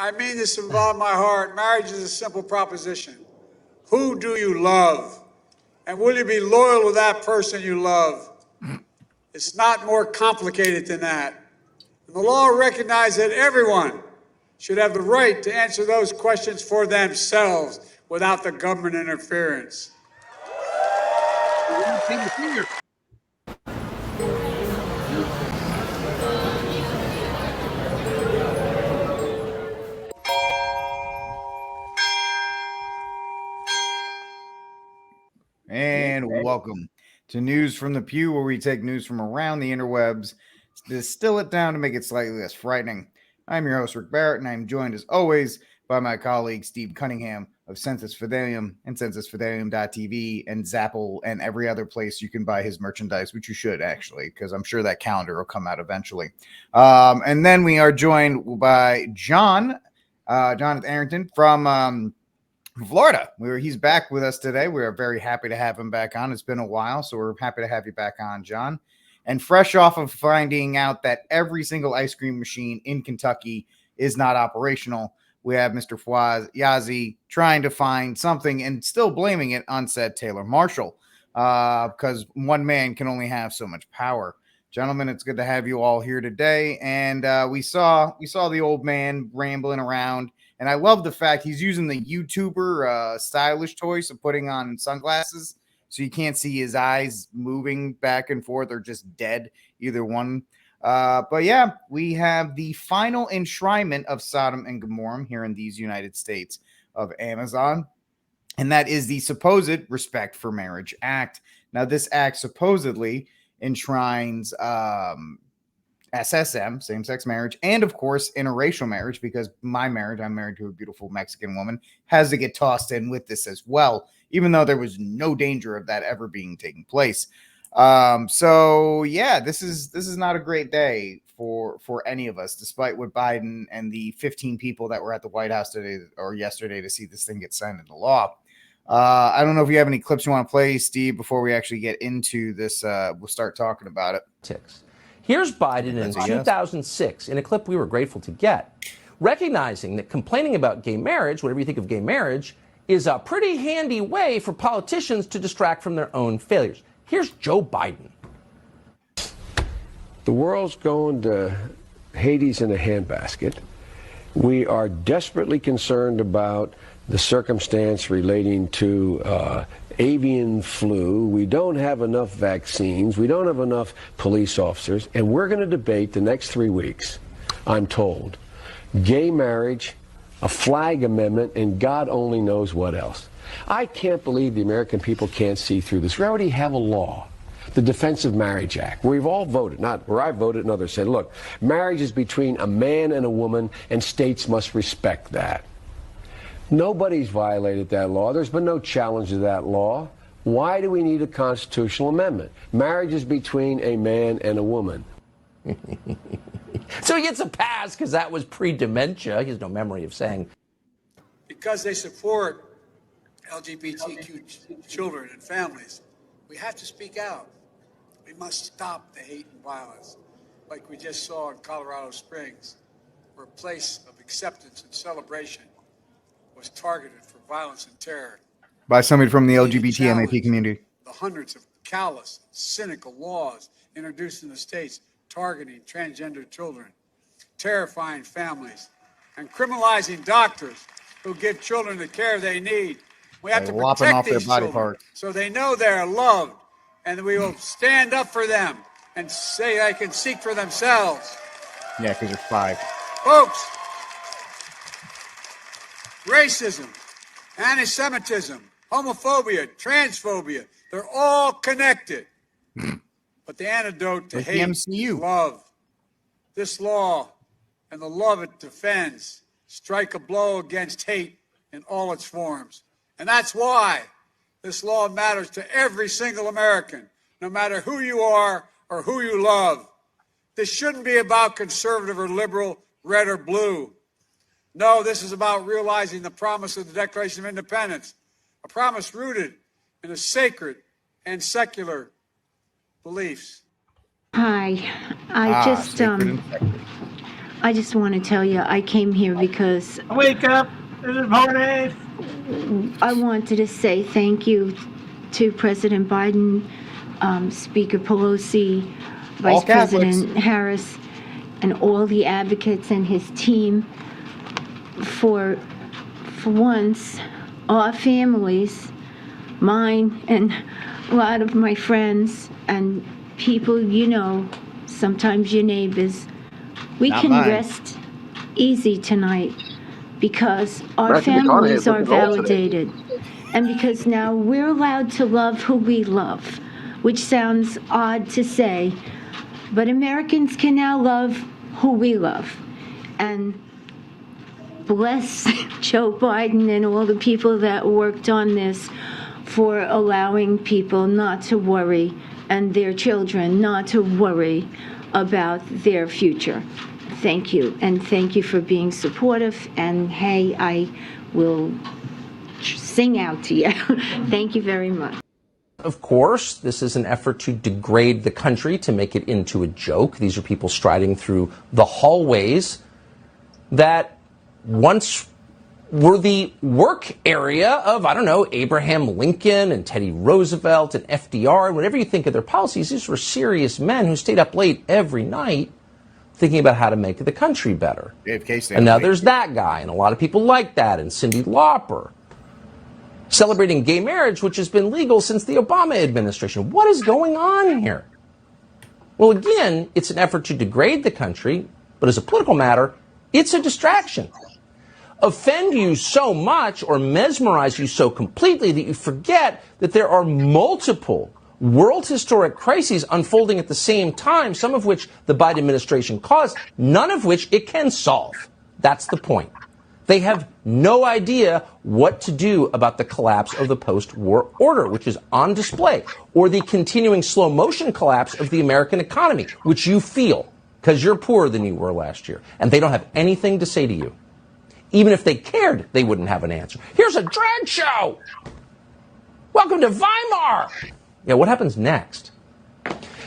I mean this with all my heart. Marriage is a simple proposition. Who do you love? And will you be loyal to that person you love? It's not more complicated than that. And the law recognizes that everyone should have the right to answer those questions for themselves without the government interference. And welcome to News from the Pew, where we take news from around the interwebs, distill it down to make it slightly less frightening. I'm your host, Rick Barrett, and I'm joined as always by my colleague, Steve Cunningham of Census Fidelium and censusfidelium.tv and Zapple and every other place you can buy his merchandise, which you should actually, because I'm sure that calendar will come out eventually. And then we are joined by Jonathan Arrington from Florida. He's back with us today. We are very happy to have him back on. It's been a while, so we're happy to have you back on, John. And fresh off of finding out that every single ice cream machine in Kentucky is not operational, we have Mr. Fawaz Yazi trying to find something and still blaming it on said Taylor Marshall, because one man can only have so much power. Gentlemen, it's good to have you all here today. And we saw the old man rambling around. And I love the fact he's using the YouTuber stylish choice of putting on sunglasses so you can't see his eyes moving back and forth or just dead, either one. But yeah, we have the final enshrinement of Sodom and Gomorrah here in these United States of Amazon. And that is the supposed Respect for Marriage Act. Now, this act supposedly enshrines SSM, same-sex marriage, and of course interracial marriage, because my marriage, I'm married to a beautiful Mexican woman, has to get tossed in with this as well, even though there was no danger of that ever being taking place. So yeah, this is not a great day for any of us, despite what Biden and the 15 people that were at the White House today or yesterday to see this thing get signed into law. I don't know if you have any clips you want to play, Steve, before we actually get into this. We'll start talking about it. Here's Biden in 2006 in a clip we were grateful to get, recognizing that complaining about gay marriage, whatever you think of gay marriage, is a pretty handy way for politicians to distract from their own failures. Here's Joe Biden. The world's going to Hades in a handbasket. We are desperately concerned about the circumstance relating to avian flu. We don't have enough vaccines. We don't have enough police officers. And we're going to debate the next 3 weeks, I'm told, gay marriage, a flag amendment, and God only knows what else. I can't believe the American people can't see through this. We already have a law, the Defense of Marriage Act, where we've all voted, not where I voted and others said, look, marriage is between a man and a woman, and states must respect that. Nobody's violated that law. There's been no challenge to that law. Why do we need a constitutional amendment? Marriage is between a man and a woman. So he gets a pass because that was pre-dementia. He has no memory of saying. Because they support LGBTQ children and families, we have to speak out. We must stop the hate and violence, like we just saw in Colorado Springs, where a place of acceptance and celebration was targeted for violence and terror. By somebody from the LGBT MAP community. The hundreds of callous, cynical laws introduced in the states targeting transgender children, terrifying families, and criminalizing doctors who give children the care they need. We have to protect these children so they know they're loved, and we will stand up for them and say they can seek for themselves. Yeah, because they're 5. Folks, racism, anti-Semitism, homophobia, transphobia, they're all connected. But the antidote to hate is love. This law and the love it defends strike a blow against hate in all its forms. And that's why this law matters to every single American, no matter who you are or who you love. This shouldn't be about conservative or liberal, red or blue. No, this is about realizing the promise of the Declaration of Independence, a promise rooted in a sacred and secular beliefs. Hi, I just want to tell you, I came here because Wake up! This is morning! I wanted to say thank you to President Biden, Speaker Pelosi, Vice President Harris, and all the advocates and his team for once, our families, mine and a lot of my friends and people you know, sometimes your neighbors, we can rest easy tonight because our families are validated and because now we're allowed to love who we love, which sounds odd to say, but Americans can now love who we love. And bless Joe Biden and all the people that worked on this for allowing people not to worry and their children not to worry about their future. Thank you, and thank you for being supportive, and hey, I will sing out to you. Thank you very much. Of course, this is an effort to degrade the country, to make it into a joke. These are people striding through the hallways that once were the work area of, I don't know, Abraham Lincoln and Teddy Roosevelt and FDR, and whatever you think of their policies, these were serious men who stayed up late every night thinking about how to make the country better. And now there's that guy, and a lot of people like that, and Cyndi Lauper, celebrating gay marriage, which has been legal since the Obama administration. What is going on here? Well, again, it's an effort to degrade the country, but as a political matter, it's a distraction. Offend you so much or mesmerize you so completely that you forget that there are multiple world historic crises unfolding at the same time, some of which the Biden administration caused, none of which it can solve. That's the point. They have no idea what to do about the collapse of the post-war order, which is on display, or the continuing slow motion collapse of the American economy, which you feel because you're poorer than you were last year, and they don't have anything to say to you. Even if they cared, they wouldn't have an answer. Here's a drag show. Welcome to Weimar. Yeah, what happens next?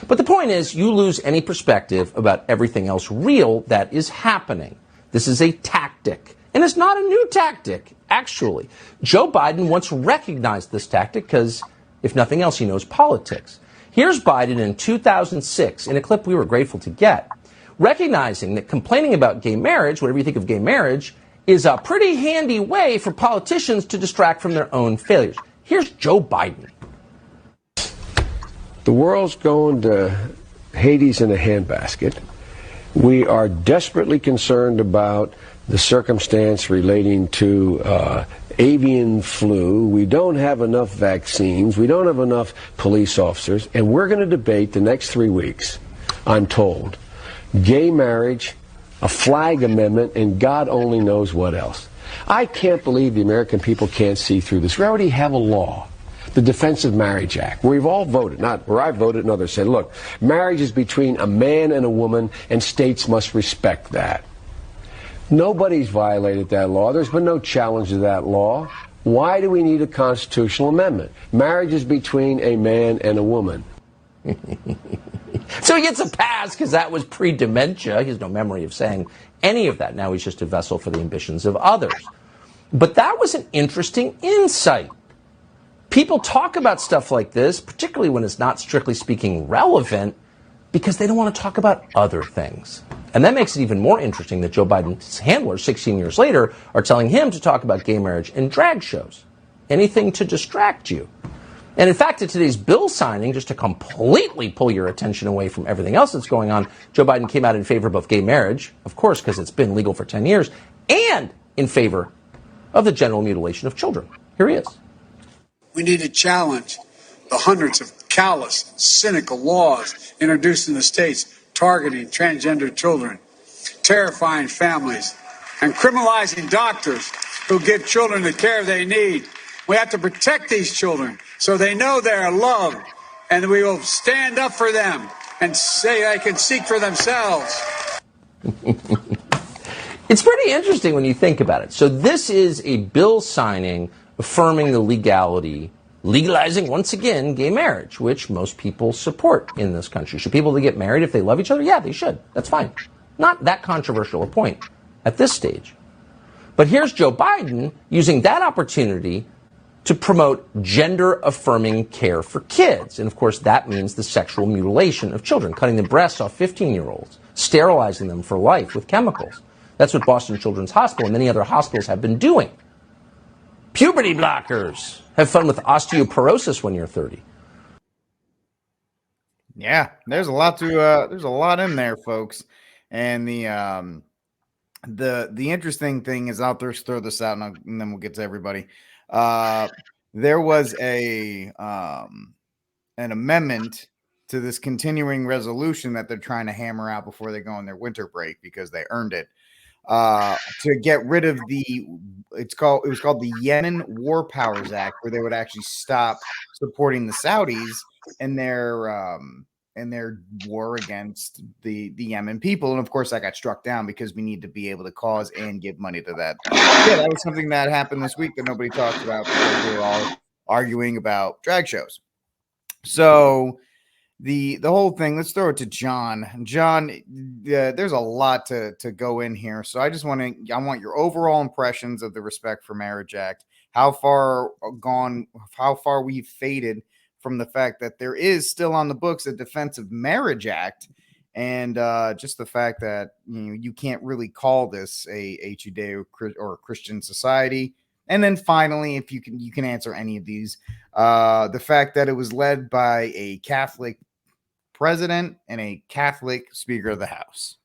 But the point is, you lose any perspective about everything else real that is happening. This is a tactic. And it's not a new tactic, actually. Joe Biden once recognized this tactic because, if nothing else, he knows politics. Here's Biden in 2006, in a clip we were grateful to get, recognizing that complaining about gay marriage, whatever you think of gay marriage, is a pretty handy way for politicians to distract from their own failures. Here's Joe Biden. The world's going to Hades in a handbasket. We are desperately concerned about the circumstance relating to avian flu. We don't have enough vaccines. We don't have enough police officers. And we're going to debate the next 3 weeks, I'm told, gay marriage, a flag amendment, and God only knows what else. I can't believe the American people can't see through this. We already have a law, the Defense of Marriage Act, where we've all voted, not where I voted and others said, look, marriage is between a man and a woman, and states must respect that. Nobody's violated that law. There's been no challenge to that law. Why do we need a constitutional amendment? Marriage is between a man and a woman. So he gets a pass because that was pre-dementia. He has no memory of saying any of that. Now he's just a vessel for the ambitions of others. But that was an interesting insight. People talk about stuff like this, particularly when it's not strictly speaking relevant, because they don't want to talk about other things. And that makes it even more interesting that Joe Biden's handlers, 16 years later, are telling him to talk about gay marriage and drag shows. Anything to distract you. And in fact, at today's bill signing, just to completely pull your attention away from everything else that's going on, Joe Biden came out in favor of both gay marriage, of course, because it's been legal for 10 years, and in favor of the genital mutilation of children. Here he is. We need to challenge the hundreds of callous, cynical laws introduced in the states targeting transgender children, terrifying families, and criminalizing doctors who give children the care they need. We have to protect these children so they know they are loved, and we will stand up for them and say they can seek for themselves. It's pretty interesting when you think about it. So this is a bill signing affirming the legality, legalizing, once again, gay marriage, which most people support in this country. Should people get married if they love each other? Yeah, they should. That's fine. Not that controversial a point at this stage. But here's Joe Biden using that opportunity to promote gender-affirming care for kids. And of course, that means the sexual mutilation of children, cutting the breasts off 15-year-olds, sterilizing them for life with chemicals. That's what Boston Children's Hospital and many other hospitals have been doing. Puberty blockers. Have fun with osteoporosis when you're 30. Yeah, there's a lot in there, folks. And the interesting thing is, I'll just throw this out and then we'll get to everybody. There was an amendment to this continuing resolution that they're trying to hammer out before they go on their winter break because they earned it, to get rid of it was called the Yemen War Powers Act, where they would actually stop supporting the Saudis and their war against the Yemen people. And of course that got struck down because we need to be able to cause and give money to that. Yeah, that was something that happened this week that nobody talked about because they were all arguing about drag shows. So the whole thing, let's throw it to John. John, there's a lot to go in here. So I want your overall impressions of the Respect for Marriage Act, how far we've faded from the fact that there is still on the books a Defense of Marriage Act, and just the fact that you can't really call this a Judeo or Christian society. And then finally, if you can answer any of these, the fact that it was led by a Catholic president and a Catholic Speaker of the House.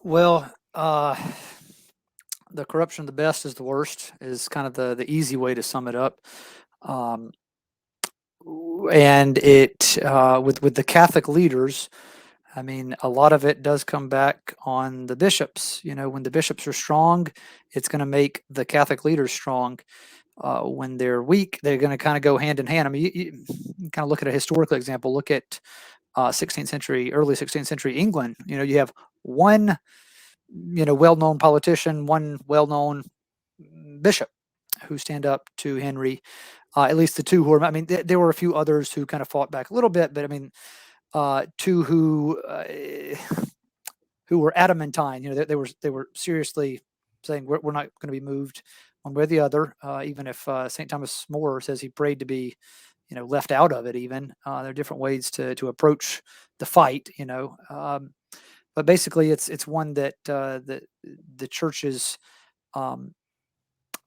Well, the corruption of the best is the worst is kind of the easy way to sum it up. And it with the Catholic leaders, I mean, a lot of it does come back on the bishops. When the bishops are strong, it's going to make the Catholic leaders strong. When they're weak, they're going to kind of go hand in hand. I mean, you kind of look at a historical example. Look at early 16th century England. You have one, well-known politician, one well-known bishop who stand up to Henry. At least the two who are, I mean, there were a few others who kind of fought back a little bit, but I mean, two who were adamantine. They were seriously saying we're not going to be moved one way or the other. Even if St. Thomas More says he prayed to be, left out of it. Even there are different ways to approach the fight. But basically, it's one that the church's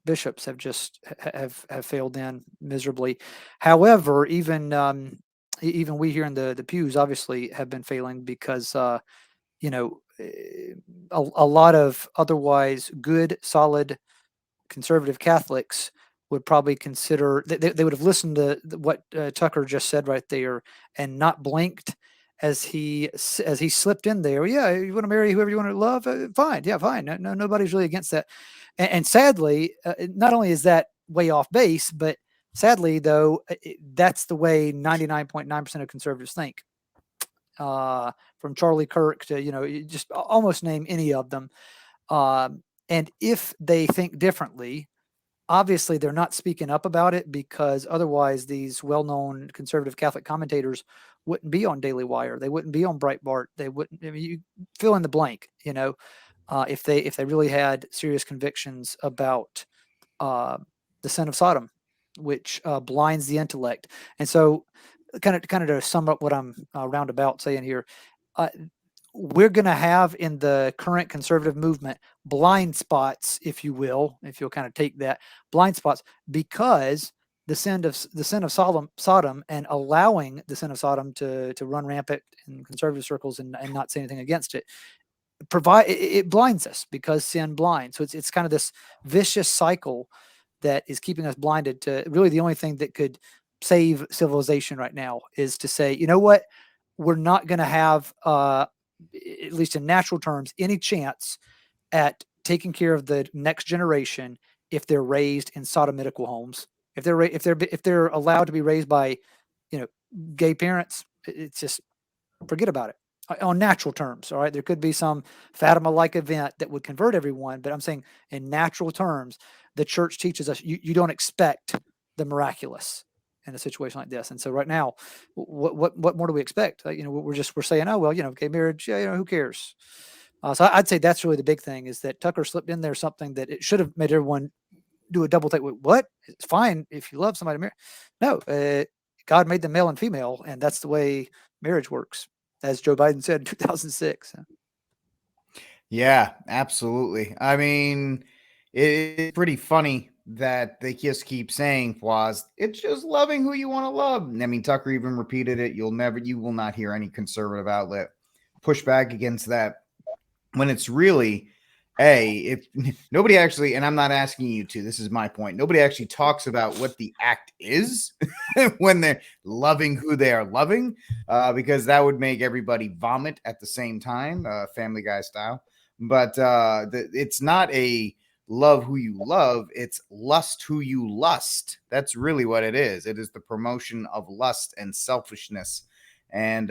bishops have just have failed in miserably. However, even we here in the pews obviously have been failing because a lot of otherwise good, solid, conservative Catholics would probably consider they would have listened to what Tucker just said right there and not blinked as he slipped in there. Yeah, you want to marry whoever you want to love? Fine. Yeah, fine. No, nobody's really against that. And sadly, not only is that way off base, but sadly, though, that's the way 99.9% of conservatives think. From Charlie Kirk to, you just almost name any of them. And if they think differently, obviously they're not speaking up about it because otherwise these well-known conservative Catholic commentators wouldn't be on Daily Wire. They wouldn't be on Breitbart. They wouldn't, I mean, you fill in the blank, if they really had serious convictions about the sin of Sodom, which blinds the intellect. And so kind of to sum up what I'm roundabout saying here, we're going to have in the current conservative movement blind spots, if you'll kind of take that, blind spots, because the sin of Sodom and allowing the sin of Sodom to run rampant in conservative circles and not say anything against it, it blinds us because sin blinds. So it's kind of this vicious cycle that is keeping us blinded to really the only thing that could save civilization right now is to say, you know what, we're not going to have, at least in natural terms, any chance at taking care of the next generation if they're raised in sodomitical homes. If they're allowed to be raised by, gay parents, it's just forget about it. On natural terms, all right? There could be some Fatima-like event that would convert everyone, but I'm saying in natural terms, the church teaches us you don't expect the miraculous. in a situation like this. And so right now, what more do we expect? We're saying, oh well, gay marriage, yeah, who cares? So I'd say that's really the big thing, is that Tucker slipped in there something that it should have made everyone do a double take. What? It's fine if you love somebody. No, God made them male and female, and that's the way marriage works, as Joe Biden said in 2006. Yeah, absolutely. I mean, it's pretty funny that they just keep saying, Flaws, it's just loving who you want to love. I mean, Tucker even repeated it. You will not hear any conservative outlet push back against that, when it's really, if nobody actually, and I'm not asking you to, this is my point, nobody actually talks about what the act is when they're loving who they are loving, because that would make everybody vomit at the same time, Family Guy style. But it's not a love who you love, it's lust who you lust. That's really what it is. It is the promotion of lust and selfishness. And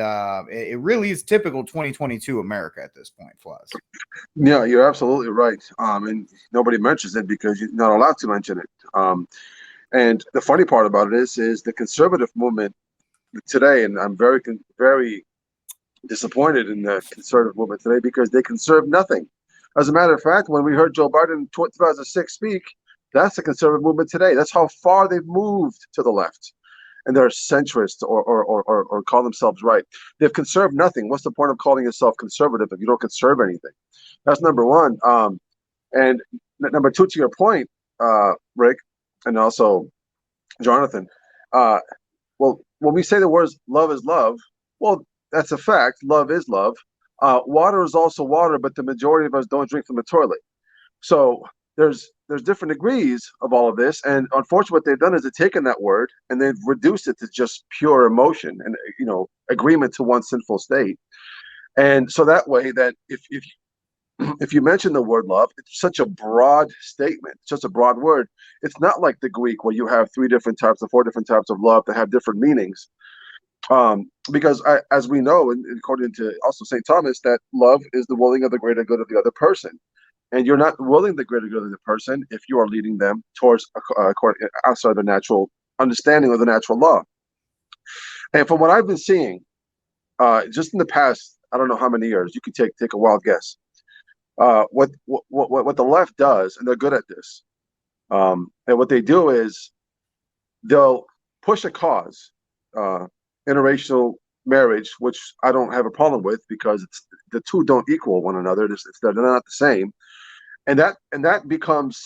it really is typical 2022 America at this point, Flaws. Yeah, you're absolutely right. And nobody mentions it because you're not allowed to mention it. And the funny part about it is the conservative movement today, and I'm very, very disappointed in the conservative movement today because they conserve nothing. As a matter of fact, when we heard Joe Biden in 2006 speak, that's the conservative movement today. That's how far they've moved to the left. And they're centrist or call themselves right. They've conserved nothing. What's the point of calling yourself conservative if you don't conserve anything? That's number one. And number two, to your point, Rick, and also Jonathan, well, when we say the words love is love, well, that's a fact. Love is love. Water is also water, but the majority of us don't drink from the toilet. So there's different degrees of all of this, and unfortunately what they've done is they've taken that word and they've reduced it to just pure emotion and agreement to one sinful state. And so that way, that if you mention the word love, it's such a broad statement, it's just a broad word. It's not like the Greek where you have 3 different types or 4 different types of love that have different meanings. Because as we know, and according to also St. Thomas, that love is the willing of the greater good of the other person. And you're not willing the greater good of the person if you are leading them towards outside the natural understanding of the natural law. And from what I've been seeing, just in the past, I don't know how many years, you can take a wild guess. What the left does, and they're good at this, and what they do is they'll push a cause, interracial marriage, which I don't have a problem with because the two don't equal one another. They're not the same. And that becomes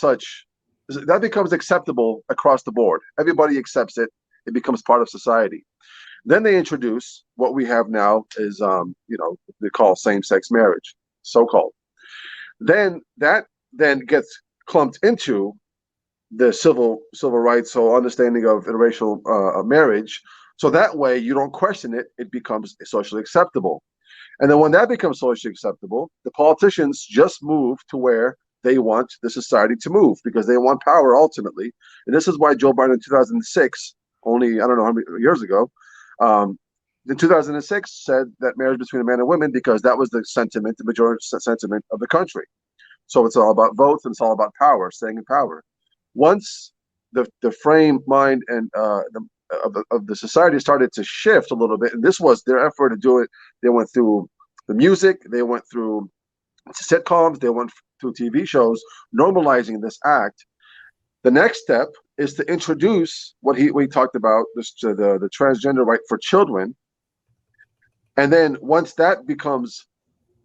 acceptable across the board. Everybody accepts it. It becomes part of society. Then they introduce what we have now is they call same-sex marriage, so-called. Then that gets clumped into the civil rights, so understanding of interracial marriage. So that way you don't question it; it becomes socially acceptable. And then when that becomes socially acceptable, the politicians just move to where they want the society to move because they want power ultimately. And this is why Joe Biden in 2006, only I don't know how many years ago, in 2006 said that marriage between a man and woman because that was the sentiment, the majority sentiment of the country. So it's all about votes and it's all about power, staying in power. Once the frame, mind, and of the society started to shift a little bit, and this was their effort to do it. They went through the music, they went through sitcoms, they went through TV shows, normalizing this act. The next step is to introduce what we talked about, the transgender right for children. And then once that becomes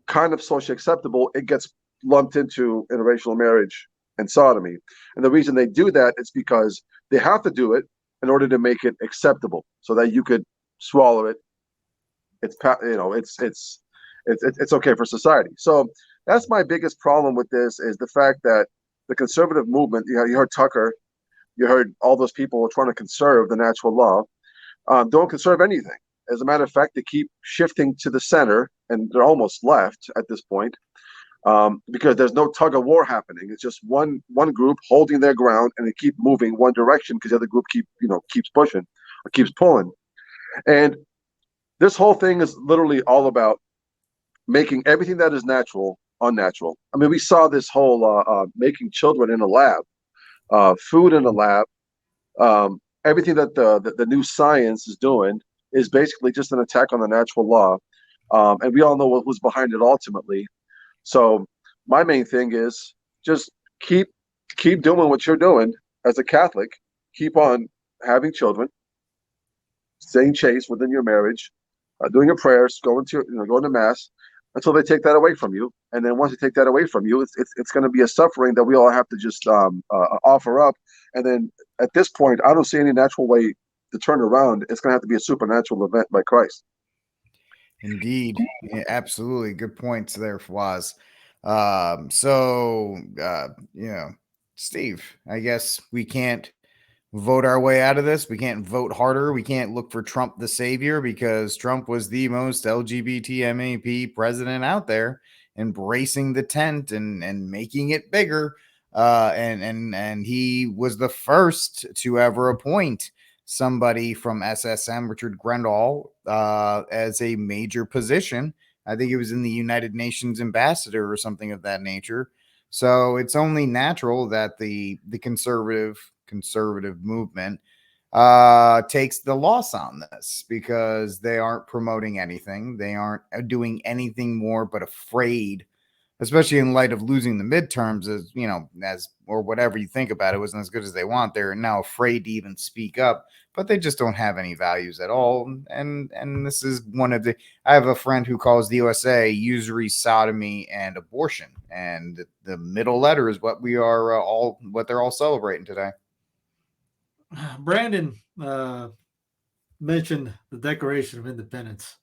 kind of socially acceptable, it gets lumped into interracial marriage and sodomy. And the reason they do that is because they have to do it in order to make it acceptable, so that you could swallow it. It's okay for society. So that's my biggest problem with this, is the fact that the conservative movement, you heard Tucker, you heard all those people who are trying to conserve the natural law, don't conserve anything. As a matter of fact, they keep shifting to the center, and they're almost left at this point, because there's no tug of war happening. It's just one group holding their ground, and they keep moving one direction because the other group keeps pushing or keeps pulling. And this whole thing is literally all about making everything that is natural unnatural. I mean, we saw this whole making children in a lab, food in a lab, everything that the new science is doing is basically just an attack on the natural law. And we all know what was behind it ultimately. So my main thing is just keep doing what you're doing as a Catholic. Keep on having children, staying chaste within your marriage, doing your prayers, going to mass until they take that away from you. And then once they take that away from you, it's going to be a suffering that we all have to just offer up. And then at this point, I don't see any natural way to turn around. It's going to have to be a supernatural event by Christ. Indeed. Yeah, absolutely. Good points there, Fawaz. Steve, I guess we can't vote our way out of this. We can't vote harder. We can't look for Trump the savior because Trump was the most LGBT MAP president out there, embracing the tent and making it bigger. And he was the first to ever appoint somebody from SSM, Richard Grendel, as a major position. I think it was in the United Nations ambassador or something of that nature. So it's only natural that the conservative movement takes the loss on this because they aren't promoting anything. They aren't doing anything more but afraid, especially in light of losing the midterms, or whatever you think about it, wasn't as good as they want. They're now afraid to even speak up, but they just don't have any values at all. And this is I have a friend who calls the USA usury, sodomy, and abortion. And the middle letter is what we are what they're all celebrating today. Brandon mentioned the Declaration of Independence.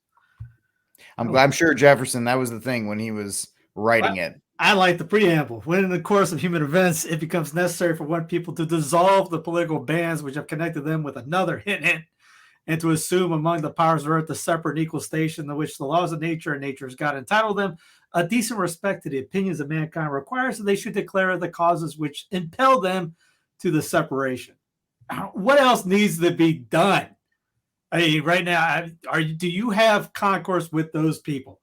I'm sure Jefferson, that was the thing when he was writing it. I like the preamble. When in the course of human events, it becomes necessary for one people to dissolve the political bands which have connected them with another, and to assume among the powers of earth the separate and equal station in which the laws of nature and nature's God entitled them, a decent respect to the opinions of mankind requires that they should declare the causes which impel them to the separation. What else needs to be done? I mean, right now, do you have concourse with those people?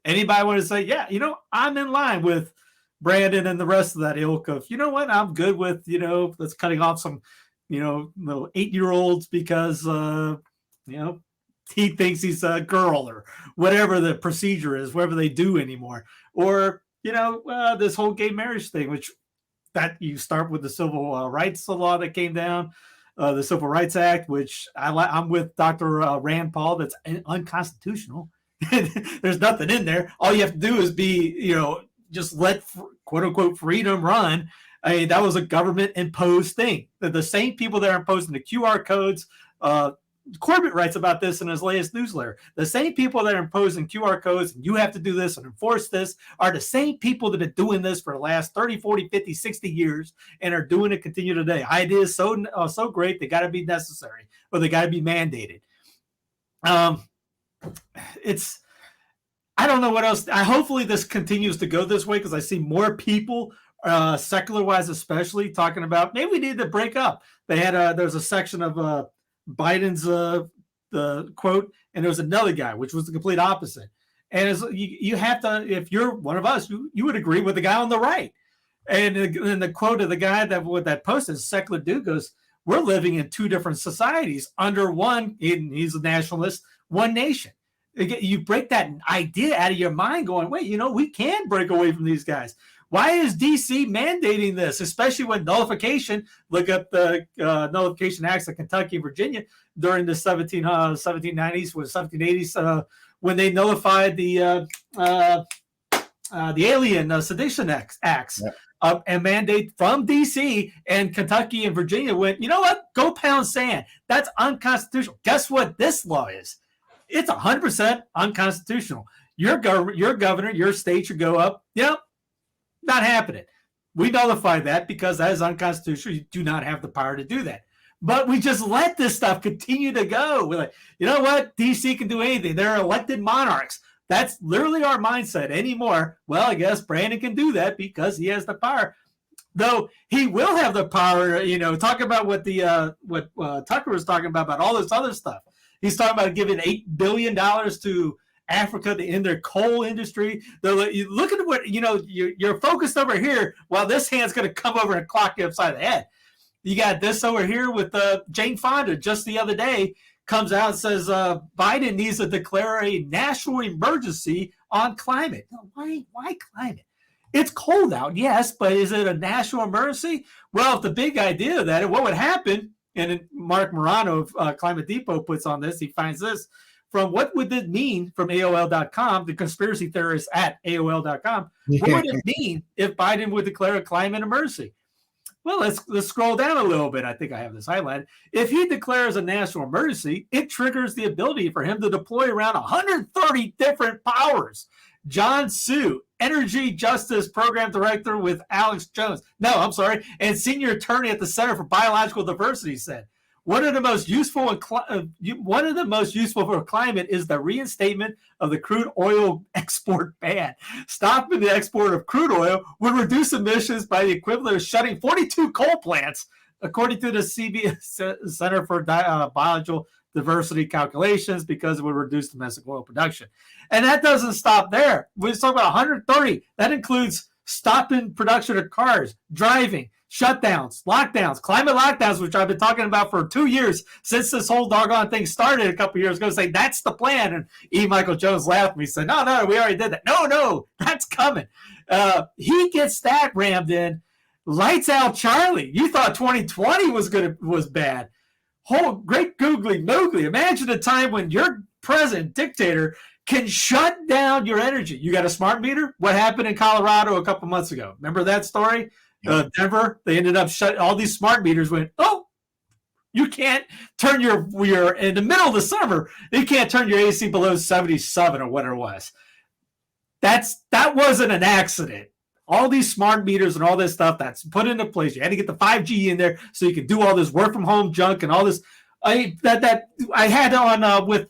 Anybody want to say, yeah, I'm in line with Brandon and the rest of that ilk of, you know what, I'm good with, let's cutting off some, little 8-year-olds because, he thinks he's a girl or whatever the procedure is, whatever they do anymore. Or, this whole gay marriage thing, which that you start with the civil rights law that came down, the Civil Rights Act, which I'm with Dr. Rand Paul, that's unconstitutional. There's nothing in there. All you have to do is be, just let quote unquote freedom run. I mean, that was a government imposed thing. The same people that are imposing the QR codes, Corbett writes about this in his latest newsletter. The same people that are imposing QR codes, and you have to do this and enforce this, are the same people that have been doing this for the last 30, 40, 50, 60 years and are doing it continue today. Idea is so great, they got to be necessary or they got to be mandated. I don't know what else. Hopefully this continues to go this way because I see more people, secular wise especially, talking about maybe we need to break up. They had there's a section of Biden's the quote, and there was another guy which was the complete opposite. And you have to, if you're one of us, you would agree with the guy on the right. And the quote of the guy that posted, secular dude, goes, "We're living in two different societies under one." He's a nationalist, one nation. You break that idea out of your mind going, wait, we can break away from these guys. Why is D.C. mandating this, especially when nullification, look up the Nullification Acts of Kentucky and Virginia during the 1790s, 1780s, when they nullified the Alien Sedition Acts. Yep. And mandate from D.C. and Kentucky and Virginia went, you know what, go pound sand. That's unconstitutional. Guess what this law is? It's 100% unconstitutional. Your governor, your state should go up. Not happening. We nullified that because that is unconstitutional. You do not have the power to do that. But we just let this stuff continue to go. We're like, you know what? DC can do anything. They're elected monarchs. That's literally our mindset anymore. Well, I guess Brandon can do that because he has the power. Though he will have the power, talk about what Tucker was talking about all this other stuff. He's talking about giving $8 billion to Africa to end their coal industry. They're like, look at what, you're focused over here while this hand's going to come over and clock you upside the head. You got this over here with Jane Fonda just the other day comes out and says Biden needs to declare a national emergency on climate. Why climate? It's cold out, yes, but is it a national emergency? Well, if the big idea of that, what would happen, and Mark Morano of Climate Depot puts on this, he finds this, from what would it mean from AOL.com, the conspiracy theorists at AOL.com, what would it mean if Biden would declare a climate emergency? Well, let's scroll down a little bit. I think I have this highlighted. If he declares a national emergency, it triggers the ability for him to deploy around 130 different powers. John Sue, Energy Justice Program Director with Alex Jones. No, I'm sorry. And Senior Attorney at the Center for Biological Diversity said, one of the most useful for climate is the reinstatement of the crude oil export ban. Stopping the export of crude oil would reduce emissions by the equivalent of shutting 42 coal plants, according to the CBS Center for Biological Diversity calculations, because it would reduce domestic oil production. And that doesn't stop there. We're talking about 130. That includes stopping production of cars, driving, shutdowns, lockdowns, climate lockdowns, which I've been talking about for 2 years since this whole doggone thing started a couple of years ago, saying that's the plan. And E. Michael Jones laughed at me, said, no, we already did that. No, that's coming. He gets that rammed in. Lights out Charlie. You thought 2020 was bad. Great googly moogly. Imagine a time when your president, dictator, can shut down your energy. You got a smart meter? What happened in Colorado a couple months ago? Remember that story? Denver, they ended up shutting all these smart meters. Went, you can't turn your in the middle of the summer. You can't turn your AC below 77 or whatever it was. That wasn't an accident. All these smart meters and all this stuff that's put into place. You had to get the 5G in there so you could do all this work from home junk and all this. I had on with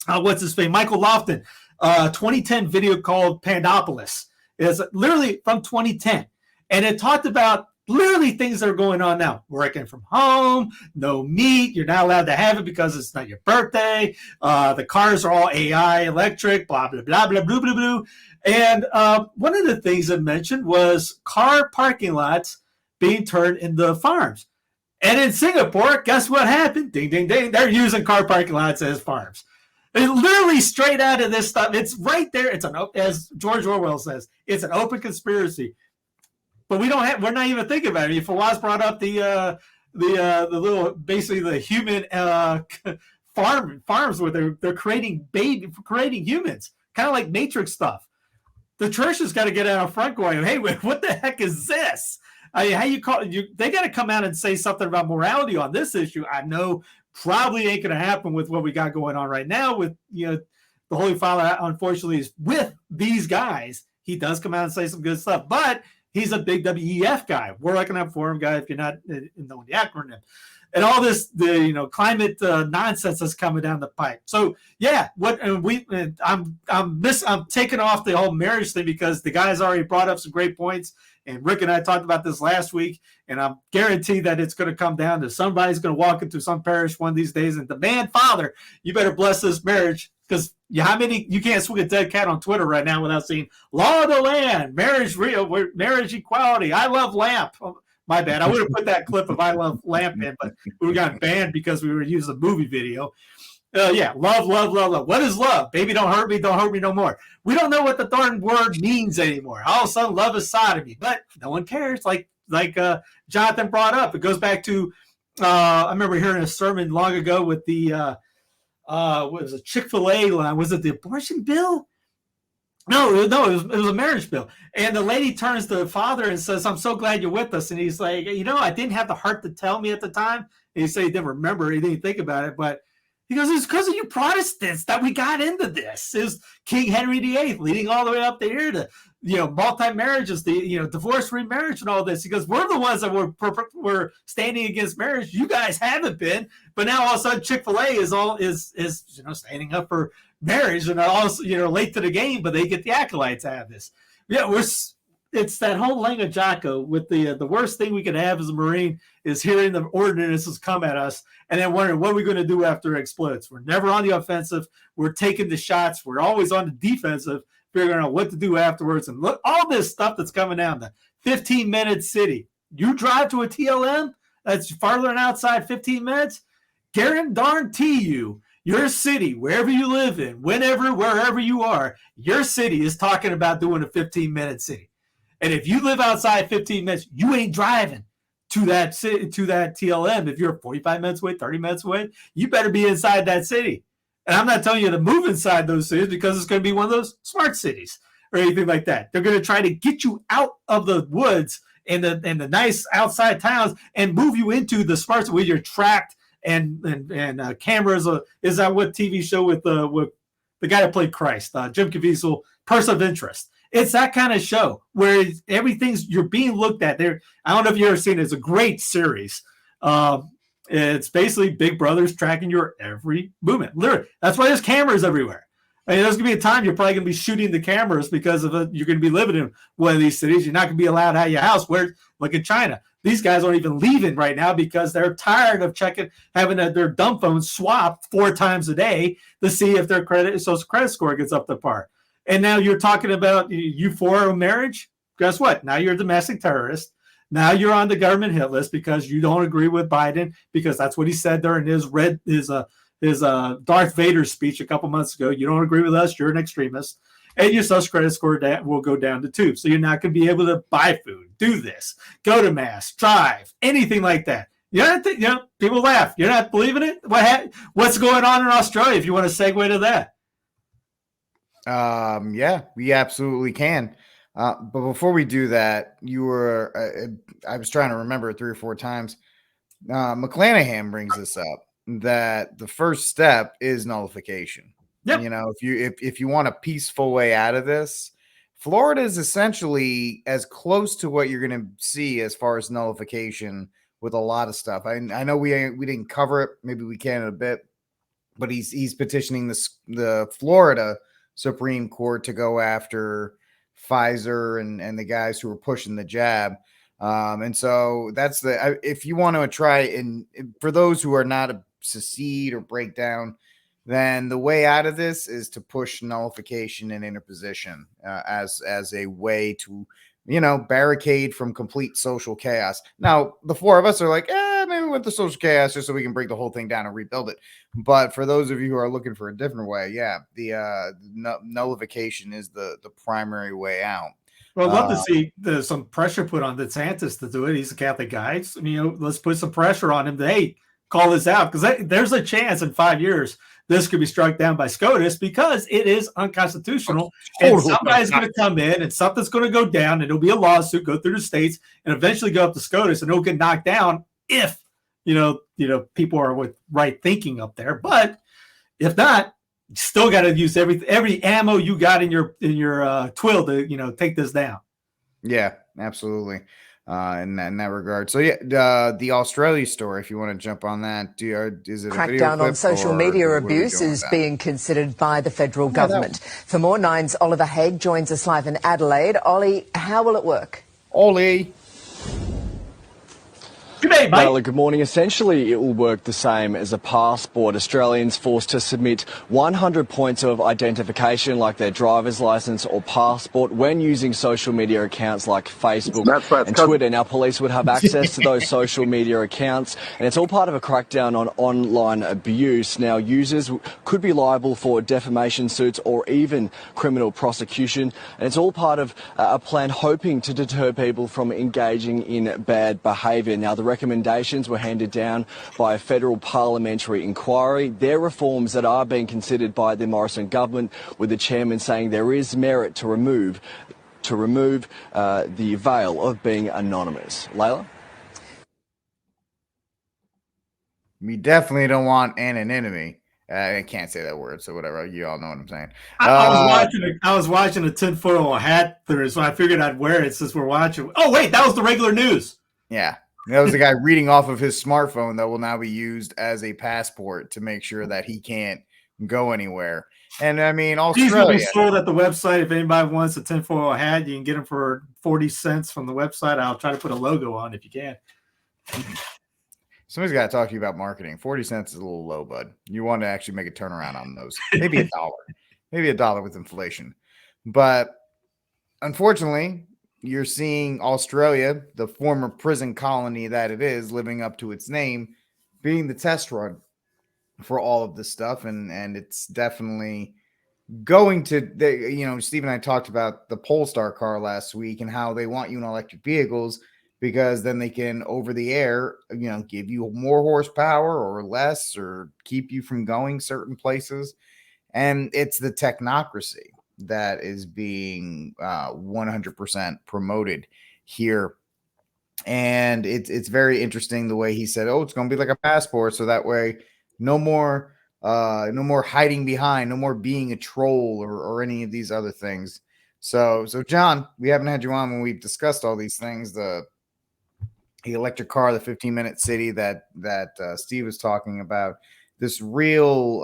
what's his name, Michael Lofton, 2010 video called Pandopolis. It's literally from 2010. And it talked about literally things that are going on now. Working from home, no meat. You're not allowed to have it because it's not your birthday. The cars are all AI, electric, blah, blah, blah, blah, blah, blah, blah. And one of the things it mentioned was car parking lots being turned into farms. And in Singapore, guess what happened? Ding, ding, ding. They're using car parking lots as farms. It's literally straight out of this stuff. It's right there. It's as George Orwell says, it's an open conspiracy. But we're not even thinking about it. Fawaz brought up the little, basically the human farms where they're creating humans, kind of like Matrix stuff. The church has got to get out front going, hey, what the heck is this? They got to come out and say something about morality on this issue. I know probably ain't going to happen with what we got going on right now with, the Holy Father, unfortunately, is with these guys. He does come out and say some good stuff, but he's a big WEF guy, World Economic Forum guy, if you're not knowing the acronym. And all this, climate nonsense that's coming down the pipe. So yeah, I'm taking off the whole marriage thing because the guys already brought up some great points, and Rick and I talked about this last week, and I'm guaranteed that it's going to come down to somebody's going to walk into some parish one of these days and demand, Father, you better bless this marriage, because you can't swing a dead cat on Twitter right now without seeing law of the land, marriage real, marriage equality. I love lamp. My bad. I would have put that clip of I Love Lamp in, but we got banned because we were using a movie video. Love. What is love? Baby, don't hurt me no more. We don't know what the darn word means anymore. All of a sudden, love is sodomy, but no one cares. Like Jonathan brought up, it goes back to, I remember hearing a sermon long ago with the, what was it, Chick-fil-A line? Was it the abortion bill? No, it was a marriage bill. And the lady turns to the father and says, I'm so glad you're with us. And he's like, I didn't have the heart to tell me at the time. And he said he didn't remember, he didn't think about it. But he goes, it's because of you Protestants that we got into this. It was King Henry VIII leading all the way up to here to, multi-marriages, divorce, remarriage, and all this. He goes, we're the ones that were standing against marriage. You guys haven't been. But now all of a sudden Chick-fil-A is standing up for marriage, and also late to the game, but they get the acolytes out of this. Yeah, it's that whole Langa Jocko with the worst thing we could have as a Marine is hearing the ordinances come at us and then wondering what are we going to do after it explodes. We're never on the offensive. We're taking the shots. We're always on the defensive, figuring out what to do afterwards. And look, all this stuff that's coming down, the 15-minute city. You drive to a TLM, that's farther than outside 15 minutes, guarantee you, your city, wherever you live in, whenever, wherever you are, your city is talking about doing a 15-minute city. And if you live outside 15 minutes, you ain't driving to that city, to that TLM. If you're 45 minutes away, 30 minutes away, you better be inside that city. And I'm not telling you to move inside those cities because it's going to be one of those smart cities or anything like that. They're going to try to get you out of the woods and the nice outside towns and move you into the smart where you're tracked and cameras. Is that what TV show with the guy that played Christ, Jim Caviezel, Person of Interest? It's that kind of show where you're being looked at there. I don't know if you've ever seen it. It's a great series. It's basically Big Brother's tracking your every movement. Literally, that's why there's cameras everywhere. I mean, there's going to be a time you're probably going to be shooting the cameras because of you're going to be living in one of these cities. You're not going to be allowed out of your house. Like in China, these guys aren't even leaving right now because they're tired of having their dumb phones swapped 4 times a day to see if their social credit score gets up to par. And now you're talking about you for a marriage. Guess what? Now you're a domestic terrorist. Now you're on the government hit list because you don't agree with Biden because that's what he said during his Darth Vader speech a couple months ago. You don't agree with us. You're an extremist. And your social credit score will go down to 2. So you're not going to be able to buy food, do this, go to mass, drive, anything like that. People laugh. You're not believing it? What's going on in Australia if you want to segue to that? Yeah, we absolutely can. But before we do that, I was trying to remember it 3 or 4 times. McClanahan brings this up that the first step is nullification. Yep. If you want a peaceful way out of this, Florida is essentially as close to what you're going to see as far as nullification with a lot of stuff. I know we didn't cover it. Maybe we can in a bit, but he's petitioning the Florida Supreme Court to go after Pfizer and the guys who are pushing the jab. And so that's if you want to try and for those who are not a secede or break down, then the way out of this is to push nullification and interposition as a way to, barricade from complete social chaos. Now, the 4 of us are like, maybe with the social chaos just so we can break the whole thing down and rebuild it. But for those of you who are looking for a different way, the nullification is the primary way out. Well, I'd love to see some pressure put on DeSantis to do it. He's a Catholic guy. So, let's put some pressure on him to, hey, call this out. Because there's a chance in 5 years this could be struck down by SCOTUS because it is unconstitutional. And somebody's going to come in and something's going to go down and it'll be a lawsuit, go through the states and eventually go up to SCOTUS and it'll get knocked down if, people are with right thinking up there. But if not, you still got to use every ammo you got in your twill to, take this down. Yeah, absolutely. In that regard. So the Australia story, if you want to jump on that, is it a video Crackdown clip on social media abuse is being considered by the federal government. For more, Nine's Oliver Haig joins us live in Adelaide. Ollie, how will it work? Ollie. Good day, mate. Well, good morning. Essentially, it will work the same as a passport. Australians forced to submit 100 points of identification, like their driver's licence or passport, when using social media accounts like Facebook and Twitter. Now, police would have access to those social media accounts, and it's all part of a crackdown on online abuse. Now, users could be liable for defamation suits or even criminal prosecution, and it's all part of a plan hoping to deter people from engaging in bad behaviour. Now, the recommendations were handed down by a federal parliamentary inquiry. They're reforms that are being considered by the Morrison government, with the chairman saying there is merit to remove the veil of being anonymous. Layla? We definitely don't want anonymity. I can't say that word, so whatever. You all know what I'm saying. I was watching a tinfoil hat there, so I figured I'd wear it since we're watching. Oh, wait, that was the regular news. Yeah. That was the guy reading off of his smartphone that will now be used as a passport to make sure that he can't go anywhere. And I mean, these will Australia. be sold at the website. If anybody wants a tinfoil hat, you can get them for 40 cents from the website. I'll try to put a logo on if you can. Somebody's got to talk to you about marketing. 40 cents is a little low, bud. You want to actually make a turnaround on those. Maybe $1. Maybe $1 with inflation. But unfortunately, you're seeing Australia, the former prison colony that it is, living up to its name, being the test run for all of this stuff. And it's definitely going to, Steve and I talked about the Polestar car last week and how they want you in electric vehicles because then they can, over the air, give you more horsepower or less or keep you from going certain places. And it's the technocracy that is being 100% promoted here. And it's very interesting the way he said, oh, it's going to be like a passport. So that way, no more hiding behind, no more being a troll or any of these other things. So John, we haven't had you on when we've discussed all these things, the electric car, the 15-minute city that Steve was talking about, this real,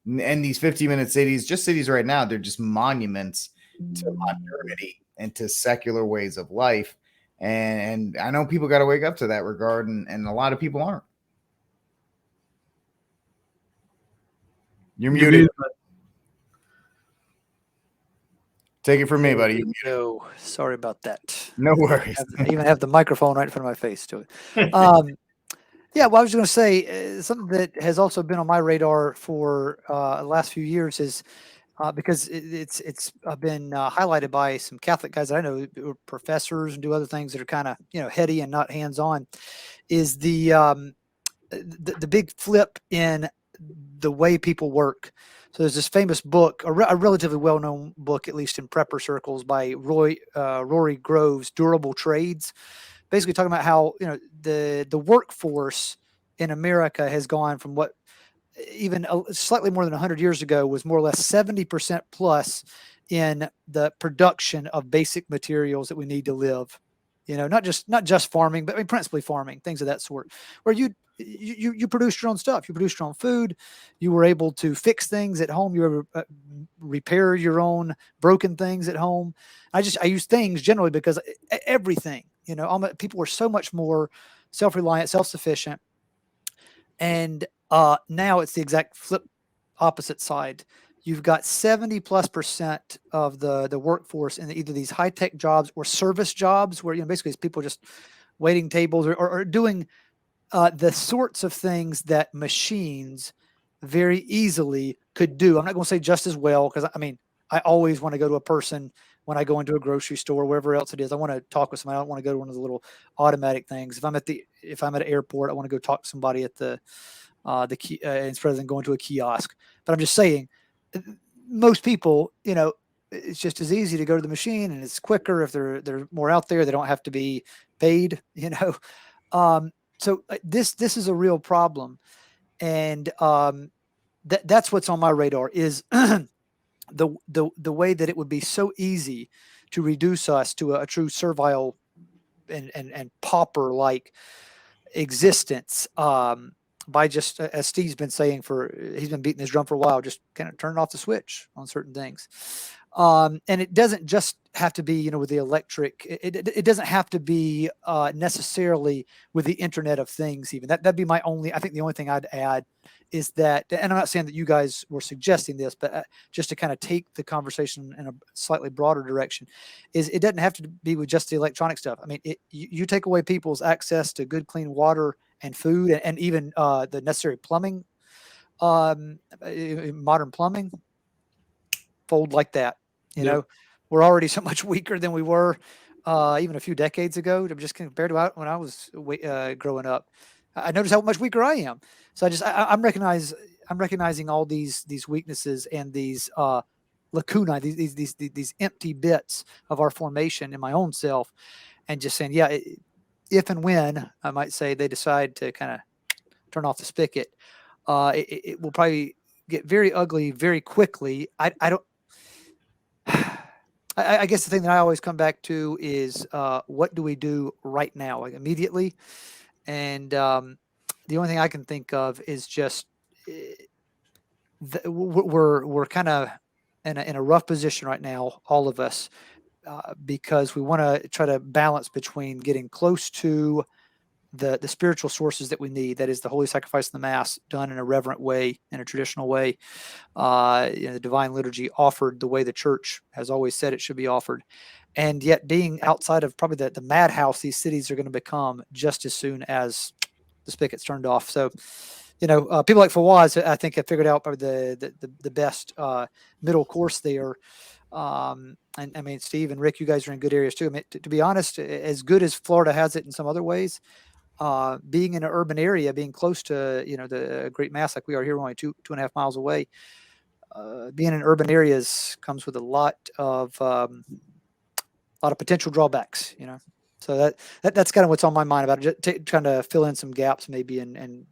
and these 15-minute cities, just cities right now, they're just monuments to modernity and to secular ways of life. And I know people got to wake up to that regard, and a lot of people aren't. You're muted. Take it from me, buddy. No, sorry about that. No worries. I even have the microphone right in front of my face to it. Yeah, well, I was going to say something that has also been on my radar for the last few years is because it's been highlighted by some Catholic guys that I know who are professors and do other things that are kind of heady and not hands-on, is the big flip in the way people work. So there's this famous book, a relatively well-known book, at least in prepper circles, by Rory Groves, Durable Trades, basically talking about how the workforce in America has gone from what even slightly more than 100 years ago was more or less 70% plus in the production of basic materials that we need to live. Not just farming, but principally farming, things of that sort, where you produced your own stuff, you produced your own food, you were able to fix things at home, you were repair your own broken things at home. I use things generally because everything, people were so much more self-reliant, self-sufficient, and now it's the exact flip opposite side. You've got 70+% of the workforce in either these high-tech jobs or service jobs where, basically it's people just waiting tables or doing the sorts of things that machines very easily could do. I'm not going to say just as well, because I always want to go to a person when I go into a grocery store, wherever else it is. I want to talk with somebody. I don't want to go to one of the little automatic things. If I'm at an airport, I want to go talk to somebody at the key instead than going to a kiosk. But I'm just saying, most people, it's just as easy to go to the machine, and it's quicker if they're more out there. They don't have to be paid, So this is a real problem, and that's what's on my radar is the way that it would be so easy to reduce us to a true servile and pauper like existence. By just, as Steve's been saying he's been beating his drum for a while, just kind of turning off the switch on certain things. And it doesn't just have to be, with the electric, it doesn't have to be necessarily with the Internet of Things even. That'd be I think the only thing I'd add is that, and I'm not saying that you guys were suggesting this, but just to kind of take the conversation in a slightly broader direction, is it doesn't have to be with just the electronic stuff. You take away people's access to good, clean water and food, and even the necessary plumbing, modern plumbing, fold like that. We're already so much weaker than we were even a few decades ago, just compared to when I was growing up. I noticed how much weaker I am. So I'm recognizing all these weaknesses and these lacunae, these empty bits of our formation in my own self, and just saying, if and when, I might say, they decide to kind of turn off the spigot, it will probably get very ugly very quickly. I guess the thing that I always come back to is what do we do right now, like immediately? And the only thing I can think of is just we're kind of in a rough position right now, all of us, because we want to try to balance between getting close to the spiritual sources that we need, that is the holy sacrifice of the Mass done in a reverent way, in a traditional way, the divine liturgy offered the way the church has always said it should be offered, and yet being outside of probably the madhouse these cities are going to become just as soon as the spigot's turned off. So, people like Fawaz, I think, have figured out probably the best middle course there. And I mean, Steve and Rick, you guys are in good areas too. I mean, to be honest, as good as Florida has it in some other ways, being in an urban area, being close to, the Great Mass, like we are here, only 2.5 miles away, being in urban areas comes with a lot of potential drawbacks, So that's kind of what's on my mind about it. Just trying to fill in some gaps maybe and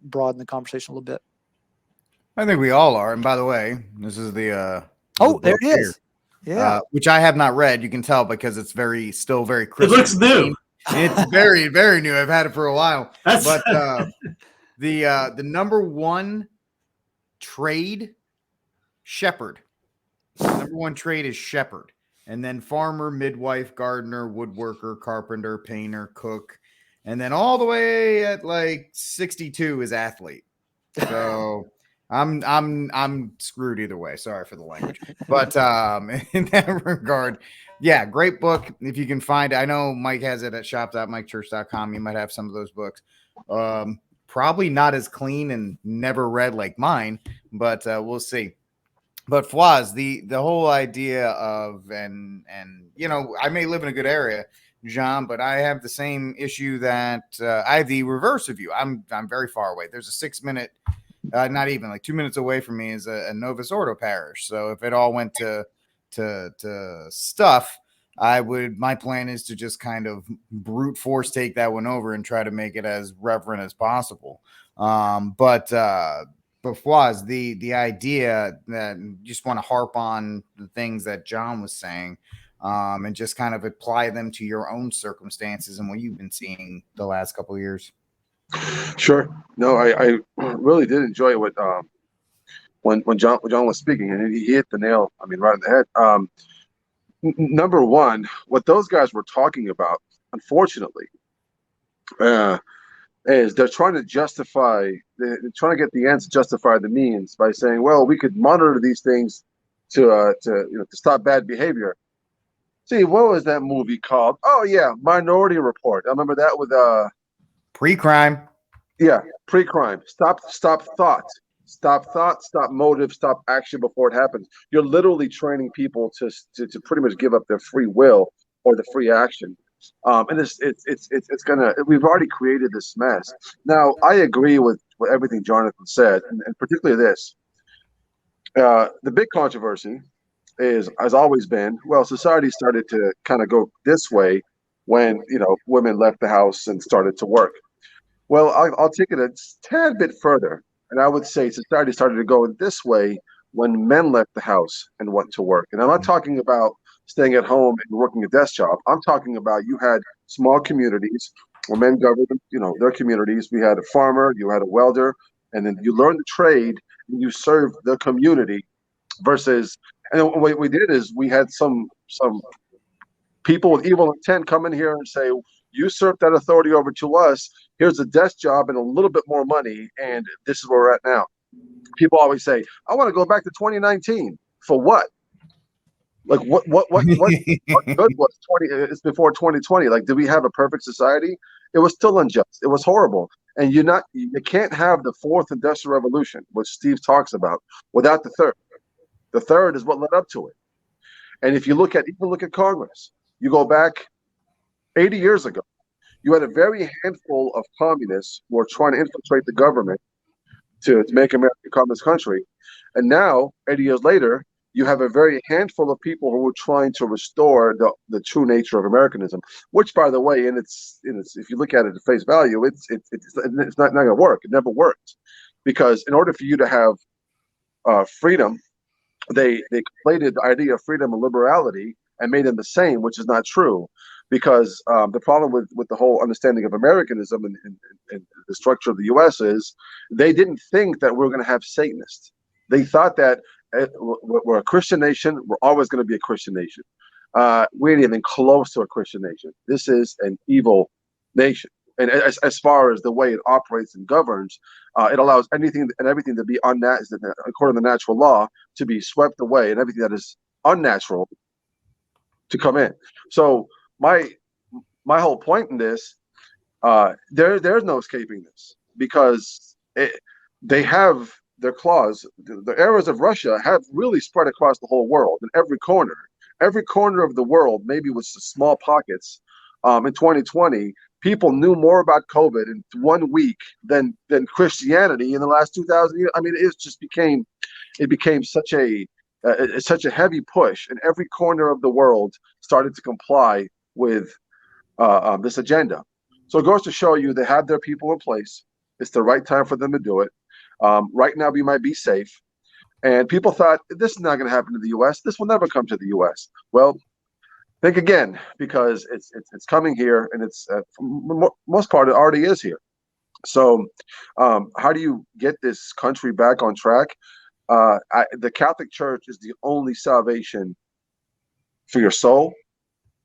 broaden the conversation a little bit. I think we all are. And by the way, this is the there it is. Yeah, which I have not read. You can tell because it's still very crisp. It looks new. It's very, very new. I've had it for a while. But the number one trade, shepherd. Number one trade is shepherd. And then farmer, midwife, gardener, woodworker, carpenter, painter, cook. And then all the way at like 62 is athlete. So I'm screwed either way. Sorry for the language. But in that regard, yeah, great book. If you can find it. I know Mike has it at shop.mikechurch.com. You might have some of those books. Probably not as clean and never read like mine, but we'll see. But Fawaz, the whole idea of and I may live in a good area, John, but I have the same issue that I have the reverse of you. I'm very far away. There's a 6-minute, not even like 2 minutes away from me is a Novus Ordo parish. So if it all went to stuff, my plan is to just kind of brute force take that one over and try to make it as reverent as possible. But Fawaz, the idea that you just want to harp on the things that John was saying, and just kind of apply them to your own circumstances and what you've been seeing the last couple of years. Sure. No, I really did enjoy what when John was speaking, and he hit the nail, right in the head. Number one, what those guys were talking about, unfortunately, is they're trying to get the ends to justify the means by saying, well, we could monitor these things to stop bad behavior. See, what was that movie called? Oh yeah, Minority Report. I remember that with pre-crime. Yeah, pre-crime. Stop thought. Stop thought, stop motive, stop action before it happens. You're literally training people to pretty much give up their free will or the free action. And it's gonna. We've already created this mess. Now, I agree with everything Jonathan said, and particularly this. The big controversy has always been, well, society started to kind of go this way when women left the house and started to work. Well, I'll take it a tad bit further, and I would say society started to go this way when men left the house and went to work. And I'm not talking about staying at home and working a desk job. I'm talking about you had small communities where men governed, their communities. We had a farmer, you had a welder, and then you learned the trade and you served the community. Versus, and what we did is we had some people with evil intent come in here and say, usurp that authority over to us. Here's a desk job and a little bit more money, and this is where we're at now. People always say, I want to go back to 2019. For what? Like what good was 20? It's before 2020. Like, did we have a perfect society? It was still unjust. It was horrible. And you can't have the fourth industrial revolution, which Steve talks about, without the third. The third is what led up to it. And if you look at Congress, you go back 80 years ago, you had a very handful of communists who were trying to infiltrate the government to make America a communist country. And now, 80 years later, you have a very handful of people who were trying to restore the true nature of Americanism, which, by the way, if you look at it at face value, it's not going to work. It never worked, because in order for you to have freedom, they conflated the idea of freedom and liberality and made them the same, which is not true. Because the problem with the whole understanding of Americanism and the structure of the U.S. is they didn't think that we're going to have Satanists. They thought that we're a Christian nation. We're always going to be a Christian nation. We ain't even close to a Christian nation. This is an evil nation. And as far as the way it operates and governs, it allows anything and everything to be unnatural, according to natural law, to be swept away, and everything that is unnatural to come in. So my whole point in this, there's no escaping this, because they have their claws. The arrows of Russia have really spread across the whole world, in every corner of the world, maybe with small pockets. In 2020, people knew more about COVID in 1 week than Christianity in the last 2,000 years. I mean, it became such a heavy push, and every corner of the world started to comply with this agenda. So it goes to show you they have their people in place. It's the right time for them to do it. Right now, we might be safe. And people thought, this is not going to happen to the U.S. This will never come to the U.S. Well, think again, because it's coming here, and it's for most part it already is here. So how do you get this country back on track? The Catholic Church is the only salvation for your soul.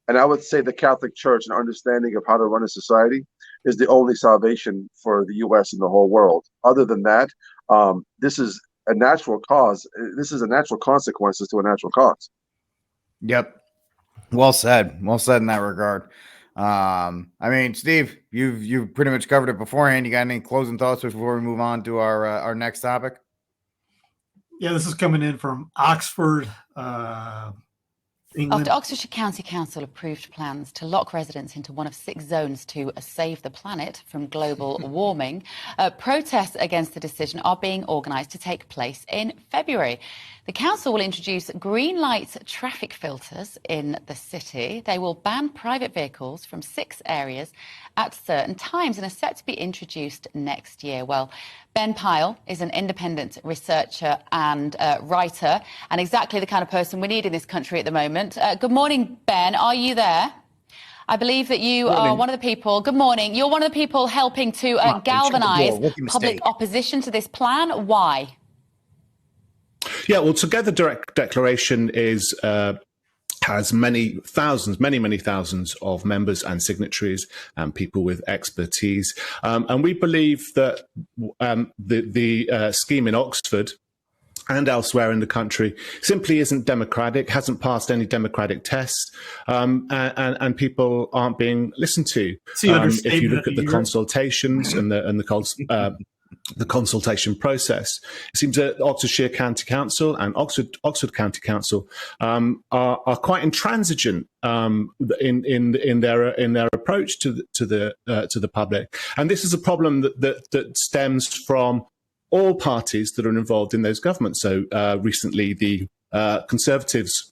And I would say the Catholic Church, and understanding of how to run a society, is the only salvation for the U.S. and the whole world. Other than that, this is a natural cause. This is a natural consequences to a natural cause. Yep. Well said. Well said in that regard. I mean, Steve, you've pretty much covered it beforehand. You got any closing thoughts before we move on to our next topic? Yeah, this is coming in from Oxford, England. After Oxfordshire County Council approved plans to lock residents into one of 6 zones to save the planet from global warming, protests against the decision are being organised to take place in February. The council will introduce green light traffic filters in the city. They will ban private vehicles from 6 areas at certain times and are set to be introduced next year. Well, Ben Pyle is an independent researcher and writer, and exactly the kind of person we need in this country at the moment. Good morning, Ben. Are you there? I believe that you are one of the people. Good morning. You're one of the people helping to galvanise public opposition to this plan. Why? Yeah, well, Together Declaration has many thousands of members and signatories and people with expertise. And we believe that the scheme in Oxford and elsewhere in the country simply isn't democratic, hasn't passed any democratic tests, and people aren't being listened to. If you look at the consultations and the consultation process, it seems that Oxfordshire County Council and Oxford County Council are quite intransigent in their approach to the public, and this is a problem that stems from all parties that are involved in those governments. So recently, the Conservatives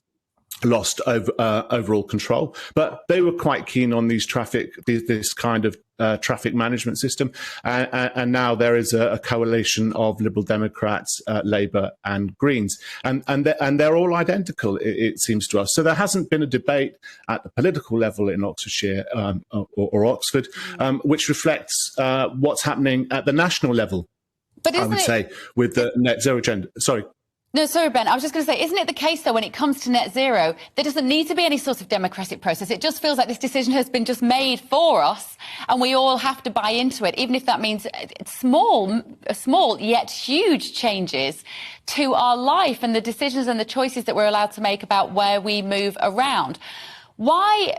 lost overall control, but they were quite keen on this kind of traffic management system, and now there is a coalition of Liberal Democrats, Labour and Greens, and they're all identical, it seems to us. So there hasn't been a debate at the political level in Oxfordshire or Oxford, which reflects what's happening at the national level. But I would say with the net zero agenda. Sorry. No, sorry, Ben. I was just going to say, isn't it the case, though, when it comes to net zero, there doesn't need to be any sort of democratic process? It just feels like this decision has been just made for us, and we all have to buy into it, even if that means small yet huge changes to our life and the decisions and the choices that we're allowed to make about where we move around. Why?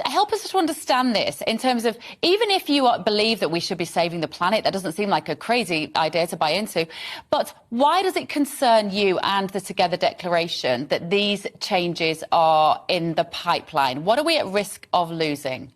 Help us to understand this in terms of, even if you believe that we should be saving the planet, that doesn't seem like a crazy idea to buy into, but why does it concern you and the Together Declaration that these changes are in the pipeline? What are we at risk of losing?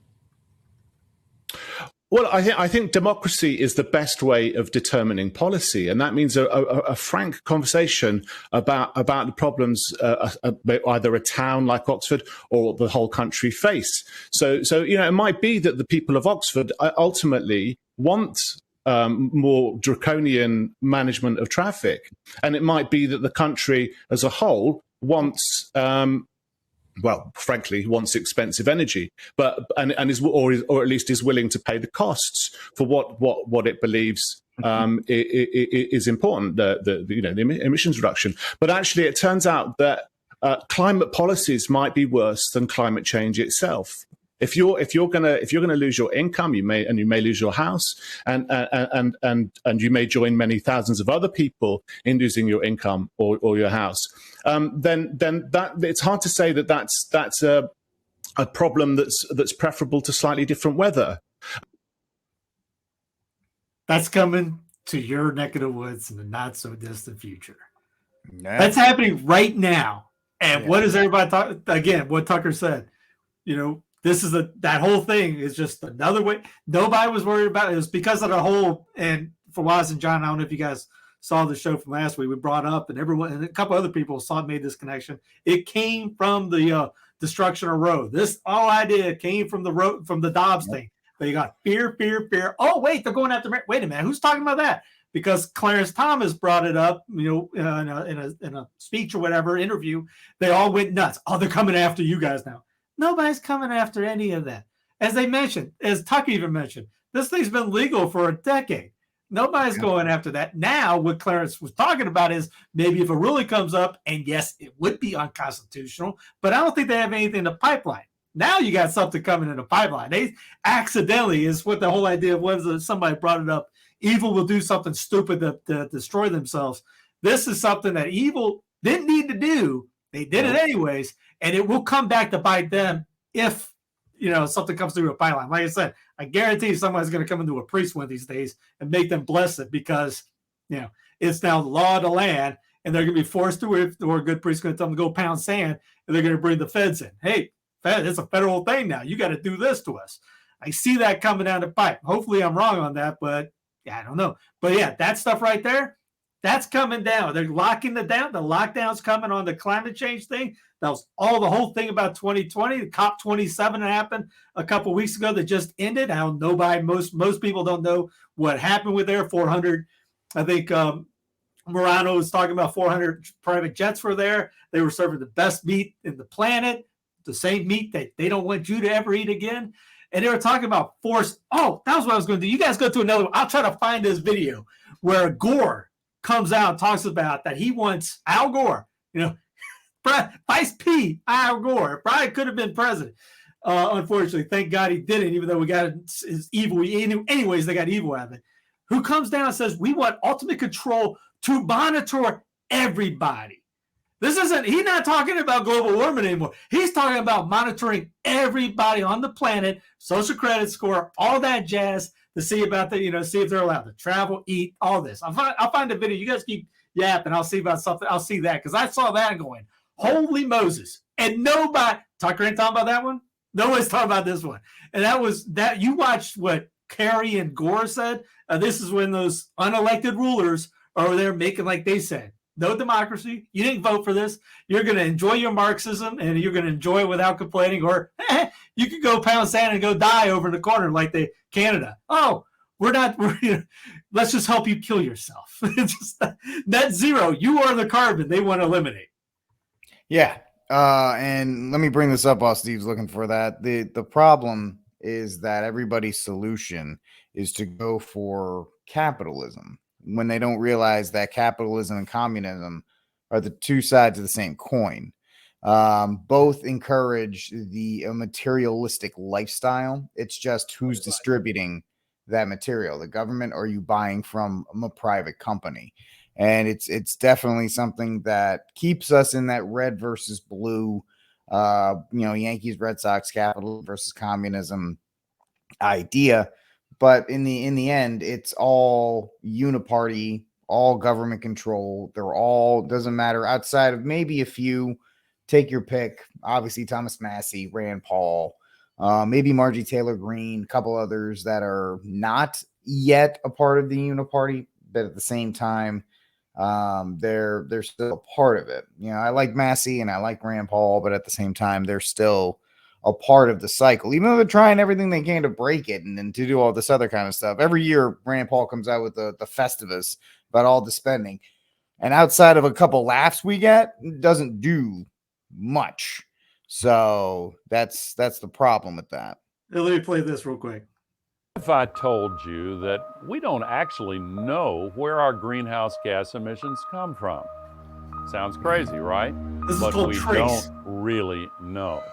Well, I think democracy is the best way of determining policy, and that means a frank conversation about the problems either a town like Oxford or the whole country face. So it might be that the people of Oxford ultimately want more draconian management of traffic, and it might be that the country as a whole wants frankly, wants expensive energy, and is or at least is willing to pay the costs for what it believes is important, the emissions reduction. But actually, it turns out that climate policies might be worse than climate change itself. If you're gonna lose your income, you may lose your house, and you may join many thousands of other people in losing your income or your house. Then that it's hard to say that that's a problem that's preferable to slightly different weather. That's coming to your neck of the woods in the not so distant future. Yeah. That's happening right now. And what is everybody talking? Again, what Tucker said, this is that whole thing is just another way. Nobody was worried about it. It was because of the whole, and for Waz and John, I don't know if you guys saw the show from last week, we brought up, and everyone and a couple other people made this connection. It came from the destruction of road. This all idea came from the road, from the Dobbs thing. They got fear. Oh, wait, they're going after. Wait a minute, who's talking about that? Because Clarence Thomas brought it up, in a speech or whatever interview. They all went nuts. Oh, they're coming after you guys now. Nobody's coming after any of that. As they mentioned, as Tucker even mentioned, this thing's been legal for a decade. Nobody's going after that. Now, what Clarence was talking about is maybe if it really comes up, and yes, it would be unconstitutional, but I don't think they have anything in the pipeline. Now you got something coming in the pipeline. They accidentally is what the whole idea was. Somebody brought it up. Evil will do something stupid to destroy themselves. This is something that evil didn't need to do. They did it anyways, and it will come back to bite them if something comes through a pipeline. Like I said, I guarantee somebody's going to come into a priest one of these days and make them bless it because it's now the law of the land, and they're going to be forced to it. Or a good priest going to tell them to go pound sand, and they're going to bring the feds in. Hey, Fed, it's a federal thing now. You got to do this to us. I see that coming down the pipe. Hopefully, I'm wrong on that, but I don't know. But yeah, that stuff right there, that's coming down. They're locking it down. The lockdown's coming on the climate change thing. That was the whole thing about 2020. The COP27 happened a couple weeks ago that just ended. How most people don't know what happened with there. 400, I think Morano was talking about 400 private jets were there. They were serving the best meat in the planet, the same meat that they don't want you to ever eat again. And they were talking about force. Oh, that was what I was going to do. You guys go to another one. I'll try to find this video where Gore comes out and talks about that he wants Al Gore, Vice P. Al Gore. Probably could have been president. Unfortunately, thank God he didn't, even though we got his evil. Anyways, they got evil out of it. Who comes down and says, we want ultimate control to monitor everybody. He's not talking about global warming anymore. He's talking about monitoring everybody on the planet, social credit score, all that jazz to see about see if they're allowed to travel, eat, all this. I'll find a video. You guys keep yapping. I'll see about something. I'll see that because I saw that going, holy Moses. And Tucker ain't talking about that one. Nobody's talking about this one. And that was that you watched what Kerry and Gore said. This is when those unelected rulers are over there making like they said. No democracy. You didn't vote for this. You're going to enjoy your Marxism and you're going to enjoy it without complaining. Or you could go pound sand and go die over in the corner like Canada. Oh, let's just help you kill yourself. Just net zero. You are the carbon they want to eliminate. Yeah. And let me bring this up while Steve's looking for that. The problem is that everybody's solution is to go for capitalism, when they don't realize that capitalism and communism are the two sides of the same coin. Both encourage the materialistic lifestyle. It's just who's distributing that material, the government, or are you buying from a private company? And it's definitely something that keeps us in that red versus blue, Yankees, Red Sox, capital versus communism idea. But in the end, it's all uniparty, all government control. They're all, doesn't matter, outside of maybe a few, take your pick. Obviously, Thomas Massey, Rand Paul, maybe Marjorie Taylor Greene, a couple others that are not yet a part of the uniparty, but at the same time, they're still a part of it. I like Massey and I like Rand Paul, but at the same time, they're still a part of the cycle, even though they're trying everything they can to break it and to do all this other kind of stuff. Every year, Rand Paul comes out with the Festivus about all the spending. And outside of a couple laughs we get, it doesn't do much. So that's the problem with that. Let me play this real quick. If I told you that we don't actually know where our greenhouse gas emissions come from? Sounds crazy, right? This is but called we trace. don't really know.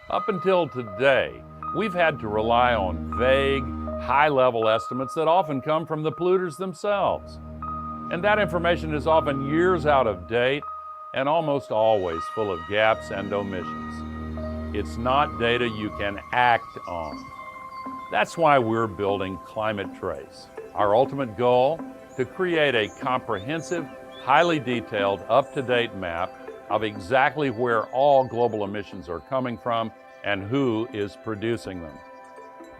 Up until today, we've had to rely on vague, high-level estimates that often come from the polluters themselves. And that information is often years out of date and almost always full of gaps and omissions. It's not data you can act on. That's why we're building Climate Trace. Our ultimate goal, to create a comprehensive, highly detailed, up-to-date map of exactly where all global emissions are coming from and who is producing them.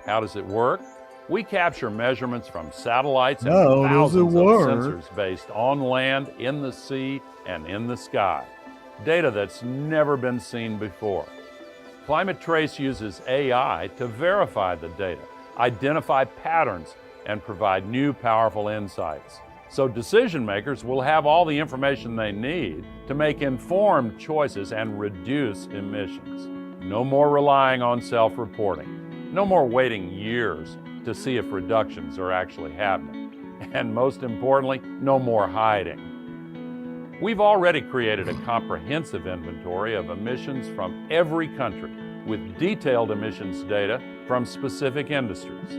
How does it work? We capture measurements from satellites and thousands of sensors based on land, in the sea, and in the sky. Data that's never been seen before. Climate Trace uses AI to verify the data, identify patterns, and provide new powerful insights. So decision makers will have all the information they need to make informed choices and reduce emissions. No more relying on self-reporting. No more waiting years to see if reductions are actually happening. And most importantly, no more hiding. We've already created a comprehensive inventory of emissions from every country with detailed emissions data from specific industries.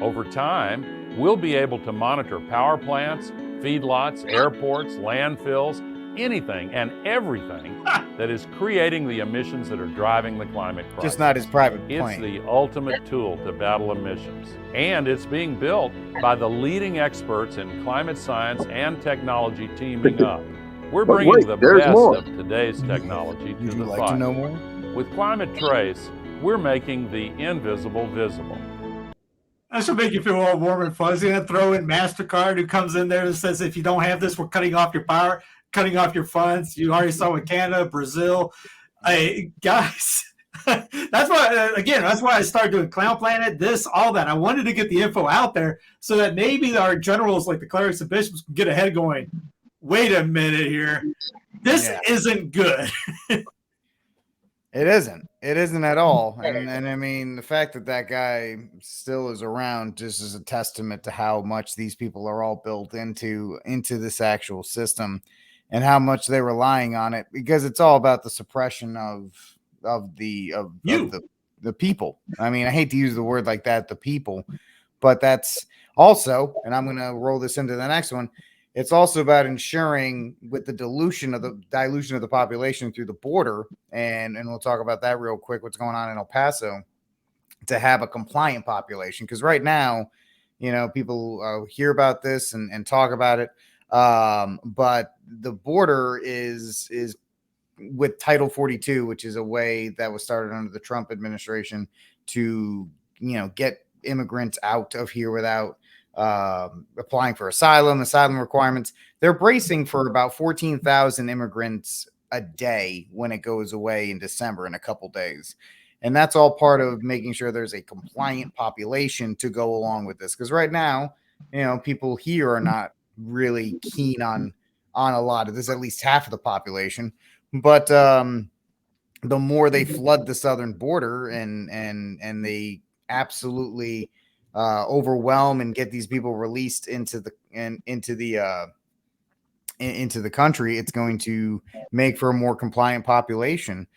Over time, we'll be able to monitor power plants, feedlots, airports, landfills, anything and everything that is creating the emissions that are driving the climate crisis. Just not his private plane. It's the ultimate tool to battle emissions. And it's being built by the leading experts in climate science and technology teaming up. We're bringing the best of today's technology to the fight. To know more? With Climate Trace, we're making the invisible visible. That should make you feel all warm and fuzzy. And throw in MasterCard, who comes in there and says, if you don't have this, we're cutting off your power, cutting off your funds. You already saw with Canada, Brazil. Hey, guys, that's why I started doing Clown Planet, this, all that. I wanted to get the info out there so that maybe our generals, like the clerics and bishops, can get ahead going, wait a minute here. This isn't good. It isn't. It isn't at all. And I mean, the fact that that guy still is around just is a testament to how much these people are all built into this actual system and how much they're relying on it, because it's all about the suppression of the people. I mean, I hate to use the word like that, the people, but that's also, and I'm going to roll this into the next one. It's also about ensuring with the dilution of the population through the border, and we'll talk about that real quick, what's going on in El Paso, to have a compliant population. Because right now, you know, people hear about this and talk about it, but the border is with Title 42, which is a way that was started under the Trump administration to, you know, get immigrants out of here without applying for asylum requirements. They're bracing for about 14,000 immigrants a day when it goes away in December in a couple days. And that's all part of making sure there's a compliant population to go along with this. Because right now, you know, people here are not really keen on a lot of this, at least half of the population. But the more they flood the southern border and they absolutely overwhelm and get these people released into the country, it's going to make for a more compliant population.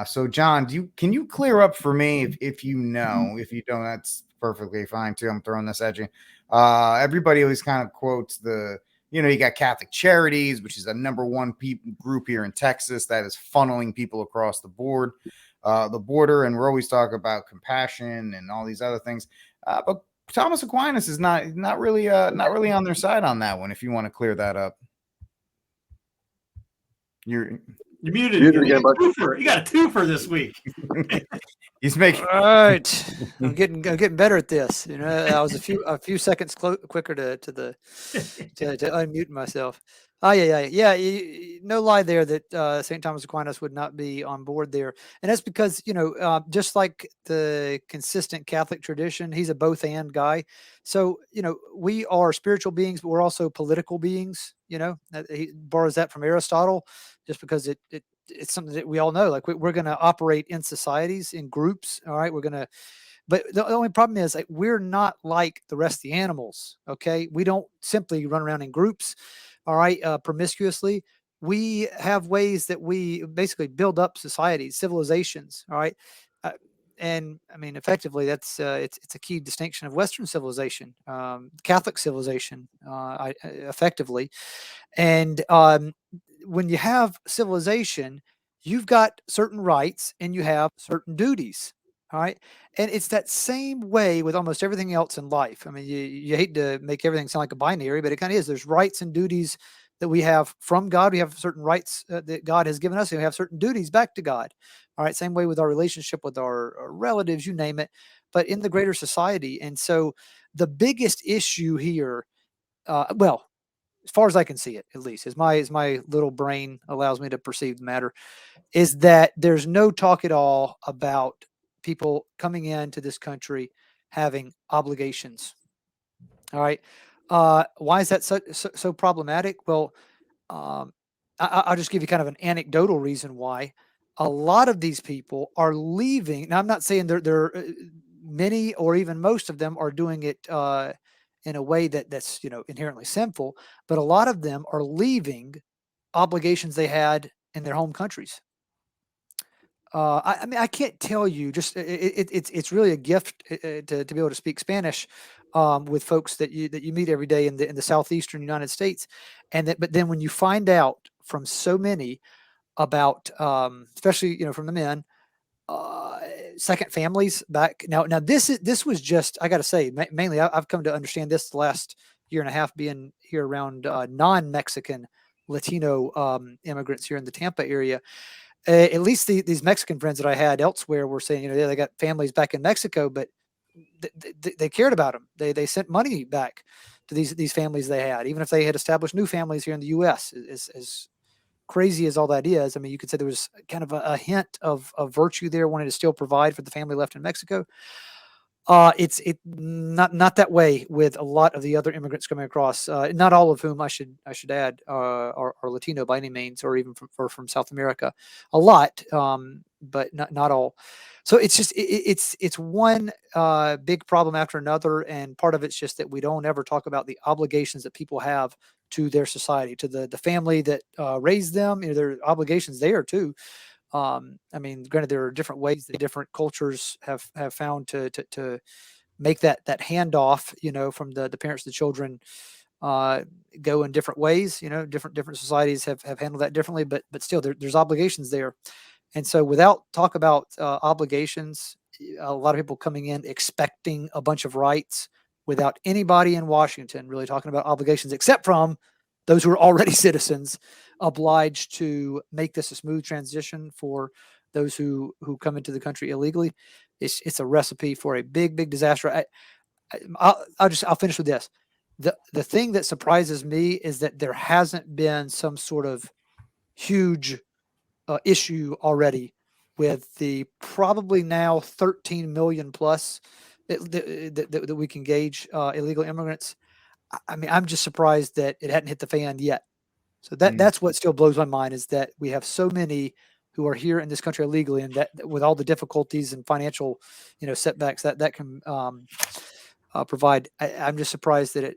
So John, can you clear up for me if you know? If you don't, that's perfectly fine too. I'm throwing this at you. Everybody always kind of quotes you got Catholic Charities, which is the number one group here in Texas that is funneling people across the border, and we're always talking about compassion and all these other things. But Thomas Aquinas is not really on their side on that one. If you want to clear that up, you're muted. You got a twofer this week. He's making all right. I'm getting better at this. You know, I was a few seconds quicker to unmute myself. Yeah. No lie there that St. Thomas Aquinas would not be on board there, and that's because just like the consistent Catholic tradition, he's a both and guy. So we are spiritual beings, but we're also political beings. He borrows that from Aristotle, just because it's something that we all know. Like we're going to operate in societies, in groups. All right, but the only problem is we're not like the rest of the animals. Okay, we don't simply run around in groups. All right, promiscuously. We have ways that we basically build up societies, civilizations. All right. and I mean, effectively, that's it's a key distinction of Western civilization, Catholic civilization, effectively. And when you have civilization, you've got certain rights and you have certain duties. All right. And it's that same way with almost everything else in life. I mean, you hate to make everything sound like a binary, but it kind of is. There's rights and duties that we have from God. We have certain rights that God has given us, and we have certain duties back to God. All right. Same way with our relationship with our relatives, you name it, but in the greater society. And so the biggest issue here, well, as far as I can see it, at least as my little brain allows me to perceive the matter, is that there's no talk at all about people coming into this country having obligations. All right. Why is that so problematic? Well, I'll just give you kind of an anecdotal reason why. A lot of these people are leaving. Now, I'm not saying they're many or even most of them are doing it in a way that's inherently sinful, but a lot of them are leaving obligations they had in their home countries. I mean, I can't tell you. Just it's really a gift to be able to speak Spanish with folks that you meet every day in the southeastern United States, but then when you find out from so many about, especially from the men, second families back now. This was just, I got to say, mainly I've come to understand this the last year and a half being here around non-Mexican Latino immigrants here in the Tampa area. At least these Mexican friends that I had elsewhere were saying, they got families back in Mexico, but they cared about them. They sent money back to these families they had, even if they had established new families here in the U.S. As crazy as all that is, I mean, you could say there was kind of a hint of virtue there, wanting to still provide for the family left in Mexico. It's not that way with a lot of the other immigrants coming across. Not all of whom I should add are Latino by any means, or even from South America. A lot, but not all. So it's just it's one big problem after another, and part of it's just that we don't ever talk about the obligations that people have to their society, to the family that raised them. There are obligations there too. I mean, granted, there are different ways that different cultures have found to make that handoff, from the parents to the children, go in different ways. Different societies have handled that differently, but still, there's obligations there. And so, without talk about obligations, a lot of people coming in expecting a bunch of rights without anybody in Washington really talking about obligations, except from those who are already citizens, obliged to make this a smooth transition for those who come into the country illegally. It's a recipe for a big disaster. I'll finish with this. The thing that surprises me is that there hasn't been some sort of huge issue already with the probably now 13 million plus that we can gauge illegal immigrants. I mean, I'm just surprised that it hadn't hit the fan yet. So that's what still blows my mind, is that we have so many who are here in this country illegally, and that with all the difficulties and financial, setbacks that can provide. I'm just surprised that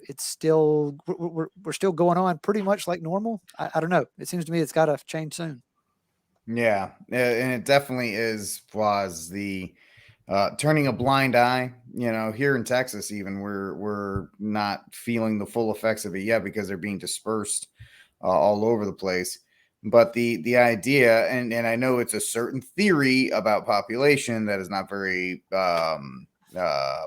it's still we're still going on pretty much like normal. I don't know. It seems to me it's got to change soon. Yeah, and it definitely was the turning a blind eye. Here in Texas, even we're not feeling the full effects of it yet because they're being dispersed all over the place. But the idea, and I know it's a certain theory about population that is not very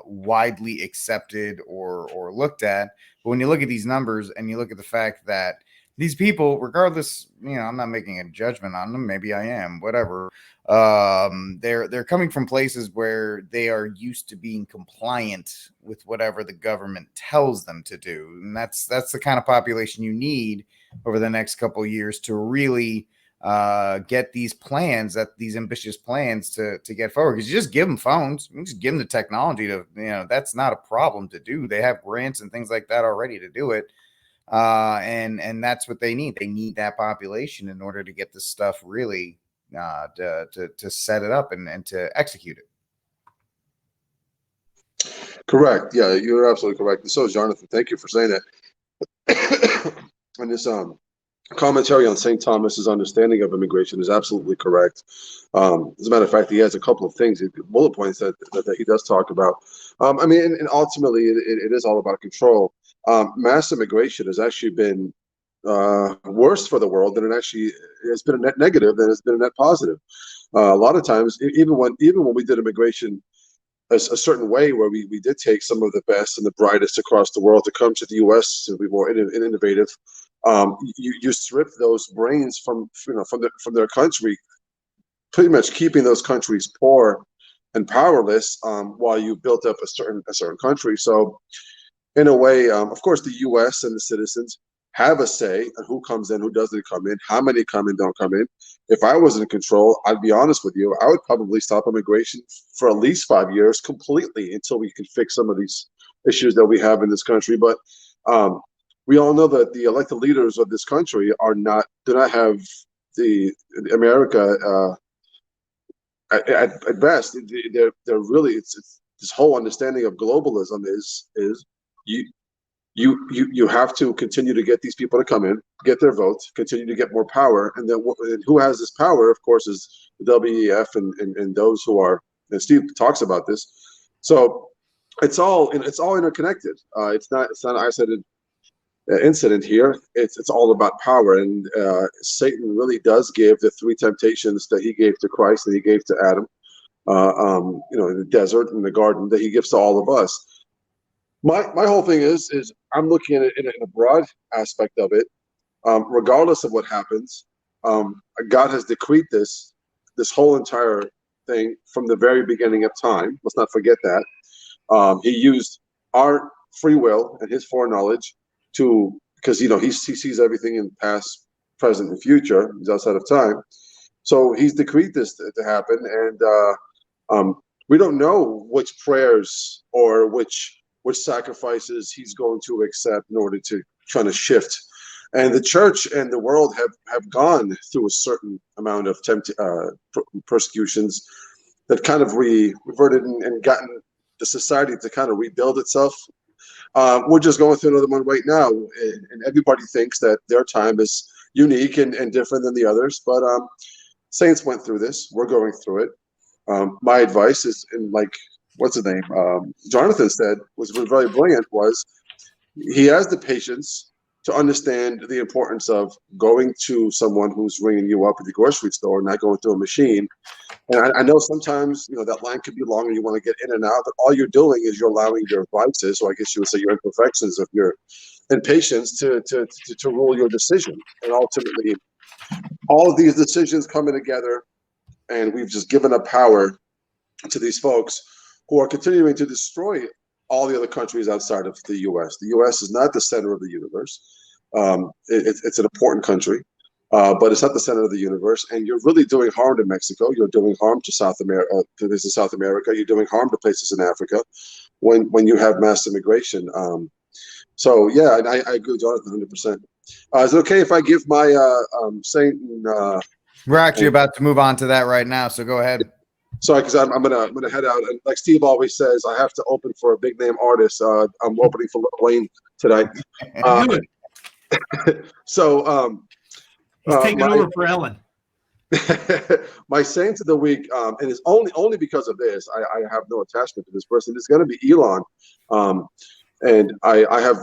widely accepted or looked at. But when you look at these numbers and you look at the fact that these people, regardless, I'm not making a judgment on them. Maybe I am, whatever. They're coming from places where they are used to being compliant with whatever the government tells them to do. And that's the kind of population you need over the next couple of years to really get these ambitious plans to get forward. Because you just give them phones, you just give them the technology to, that's not a problem to do. They have grants and things like that already to do it. And that's what they need. They need that population in order to get this stuff really to set it up and to execute it. Correct. Yeah, you're absolutely correct. And so, Jonathan, thank you for saying that. And this commentary on St. Thomas's understanding of immigration is absolutely correct. As a matter of fact, he has a couple of things, bullet points that he does talk about. I mean, and ultimately, it is all about control. Mass immigration has actually been worse for the world than it actually has been a net negative than it's been a net positive. A lot of times, even when we did immigration a certain way, where we did take some of the best and the brightest across the world to come to the U.S. to be more innovative, you strip those brains from their country, pretty much keeping those countries poor and powerless, while you built up a certain country. So in a way, of course, the U.S. and the citizens have a say on who comes in, who doesn't come in, how many come in, don't come in. If I was in control, I'd be honest with you, I would probably stop immigration for at least 5 years completely until we can fix some of these issues that we have in this country. But we all know that the elected leaders of this country do not have the America at best. They're really, it's this whole understanding of globalism is you have to continue to get these people to come in, get their votes, continue to get more power, and then who has this power, of course, is the WEF and those who are. And Steve talks about this, so it's all interconnected. It's not an isolated incident here. It's all about power, and Satan really does give the three temptations that he gave to Christ, that he gave to Adam, in the desert, in the garden, that he gives to all of us. My whole thing is I'm looking at it in a broad aspect of it. Regardless of what happens, God has decreed this whole entire thing from the very beginning of time. Let's not forget that. He used our free will and his foreknowledge because he sees everything in past, present, and future. He's outside of time, so he's decreed this to happen, and we don't know which prayers or which sacrifices he's going to accept in order to try to shift. And the church and the world have gone through a certain amount of persecutions that kind of reverted and gotten the society to kind of rebuild itself. We're just going through another one right now, and everybody thinks that their time is unique and different than the others. But saints went through this. We're going through it. My advice is, what's his name? Jonathan said was very brilliant. Was he has the patience to understand the importance of going to someone who's ringing you up at the grocery store, not going through a machine. And I know sometimes that line could be long and you want to get in and out, but all you're doing is you're allowing your vices, or I guess you would say your imperfections of your impatience to rule your decision. And ultimately, all of these decisions coming together, and we've just given up power to these folks who are continuing to destroy all the other countries outside of the U.S. The U.S. is not the center of the universe. It's an important country, but it's not the center of the universe. And you're really doing harm to Mexico. You're doing harm to South America. You're doing harm to places in Africa when you have mass immigration. So yeah, and I agree with Jonathan 100%. Is it okay if I give my saint? We're actually about to move on to that right now, so go ahead. Sorry, because I'm gonna head out, and like Steve always says, I have to open for a big name artist. I'm opening for Lil Wayne tonight. So he's taking over for Ellen. My saint of the week, and it's only because of this. I have no attachment to this person. It's going to be Elon, and I have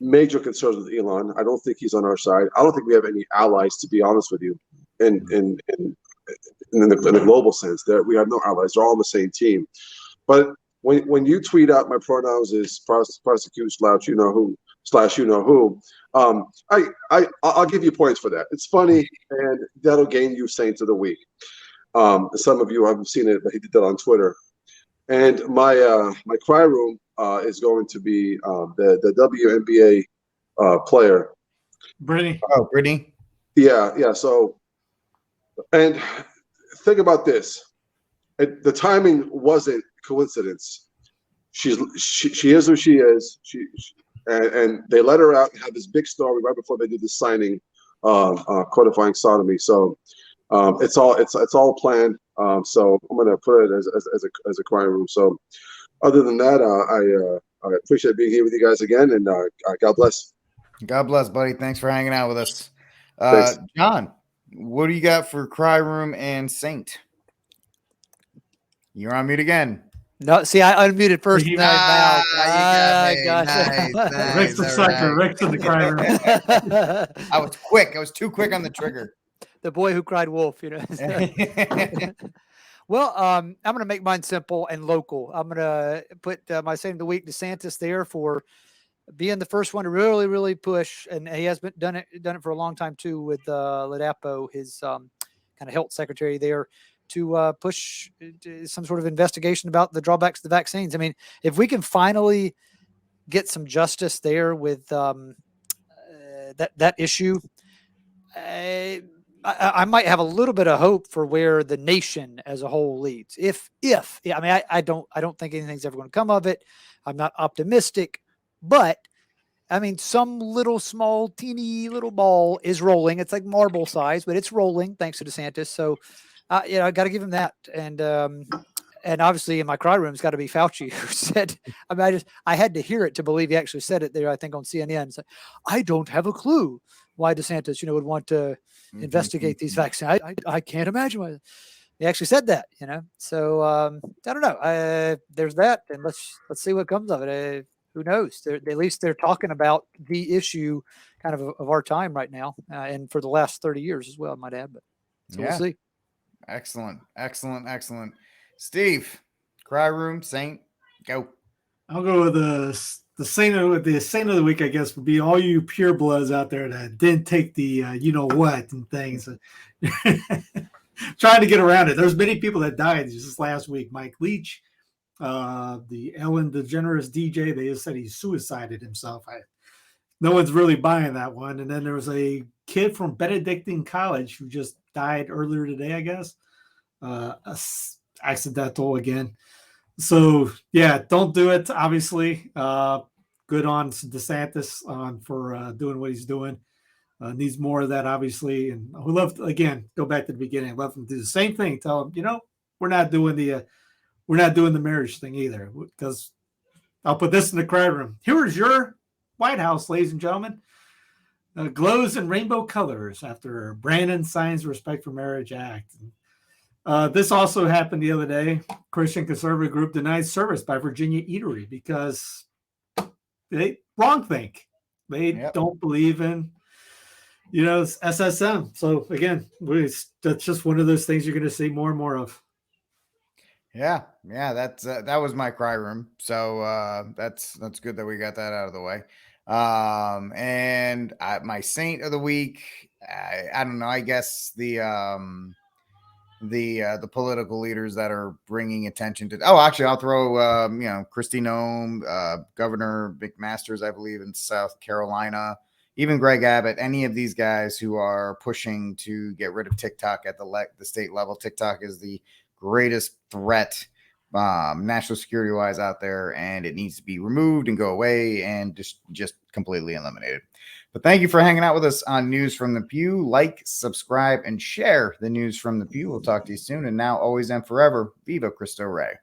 major concerns with Elon. I don't think he's on our side. I don't think we have any allies, to be honest with you, in the global sense. That we have no allies. They're all on the same team. But when you tweet out my pronouns is prosecute / you know who, I'll give you points for that. It's funny, and that'll gain you saints of the week. Some of you haven't seen it, but he did that on Twitter. And my cry room is going to be the WNBA player, Brittany. Oh, Brittany. Yeah. So, and think about this: the timing wasn't coincidence. She is who she is. And they let her out and have this big story right before they do the signing, codifying sodomy. So it's all planned. So I'm gonna put it as a crying room. So other than that, I appreciate being here with you guys again, and God bless. God bless, buddy. Thanks for hanging out with us. John, what do you got for Cry Room and Saint? You're on mute again. No, see, I unmuted first. And then I Nice. Rick's the sucker. Rick's in the cry room. I was quick. I was too quick on the trigger. The boy who cried wolf, you know. Well, I'm going to make mine simple and local. I'm going to put my Saint of the Week, DeSantis, there for being the first one to really, really push, and he has done it for a long time too with Ladapo, his kind of health secretary there, to push some sort of investigation about the drawbacks of the vaccines. I mean, if we can finally get some justice there with that issue, I might have a little bit of hope for where the nation as a whole leads. I mean, I don't think anything's ever going to come of it. I'm not optimistic, but I mean, some little small, teeny little ball is rolling. It's like marble size, but it's rolling thanks to DeSantis. So, I got to give him that. And obviously in my cry room, it's got to be Fauci, who said, I mean, I had to hear it to believe he actually said it there, I think on CNN. So, I don't have a clue why DeSantis, would want to investigate these vaccines. I can't imagine why he actually said that, So I don't know. There's that, and let's see what comes of it. Who knows? At least they're talking about the issue kind of our time right now, and for the last 30 years as well, I might add. But we'll see. Excellent. Steve, Cry Room, Saint, go. I'll go with the saint of the week, I guess, would be all you purebloods out there that didn't take the what and things. Trying to get around it. There's many people that died just last week. Mike Leach, the Ellen DeGeneres DJ, they just said he suicided himself. No one's really buying that one. And then there was a kid from Benedictine College who just died earlier today, I guess. Accidental again. So yeah, don't do it. Obviously, good on DeSantis for doing what he's doing. Needs more of that, obviously. And we love to, again, go back to the beginning. Love him to do the same thing. Tell him, we're not doing the marriage thing either. Because I'll put this in the crowd room. Here is your White House, ladies and gentlemen. Glows in rainbow colors after Brandon signs Respect for Marriage Act. This also happened the other day. Christian conservative group denied service by Virginia Eatery because they wrong think. They don't believe in, SSM. So again, that's just one of those things you're going to see more and more of. Yeah, that's that was my cry room. So that's good that we got that out of the way. And my Saint of the Week, I don't know. I guess the political leaders that are bringing attention to. Oh, actually, I'll throw Kristi Noem, Governor McMaster's, I believe, in South Carolina, even Greg Abbott. Any of these guys who are pushing to get rid of TikTok at the state level. TikTok is the greatest threat, national security wise, out there, and it needs to be removed and go away and just completely eliminated. But thank you for hanging out with us on News from the Pew. Like, subscribe, and share the News from the Pew. We'll talk to you soon. And now, always and forever, Viva Cristo Rey.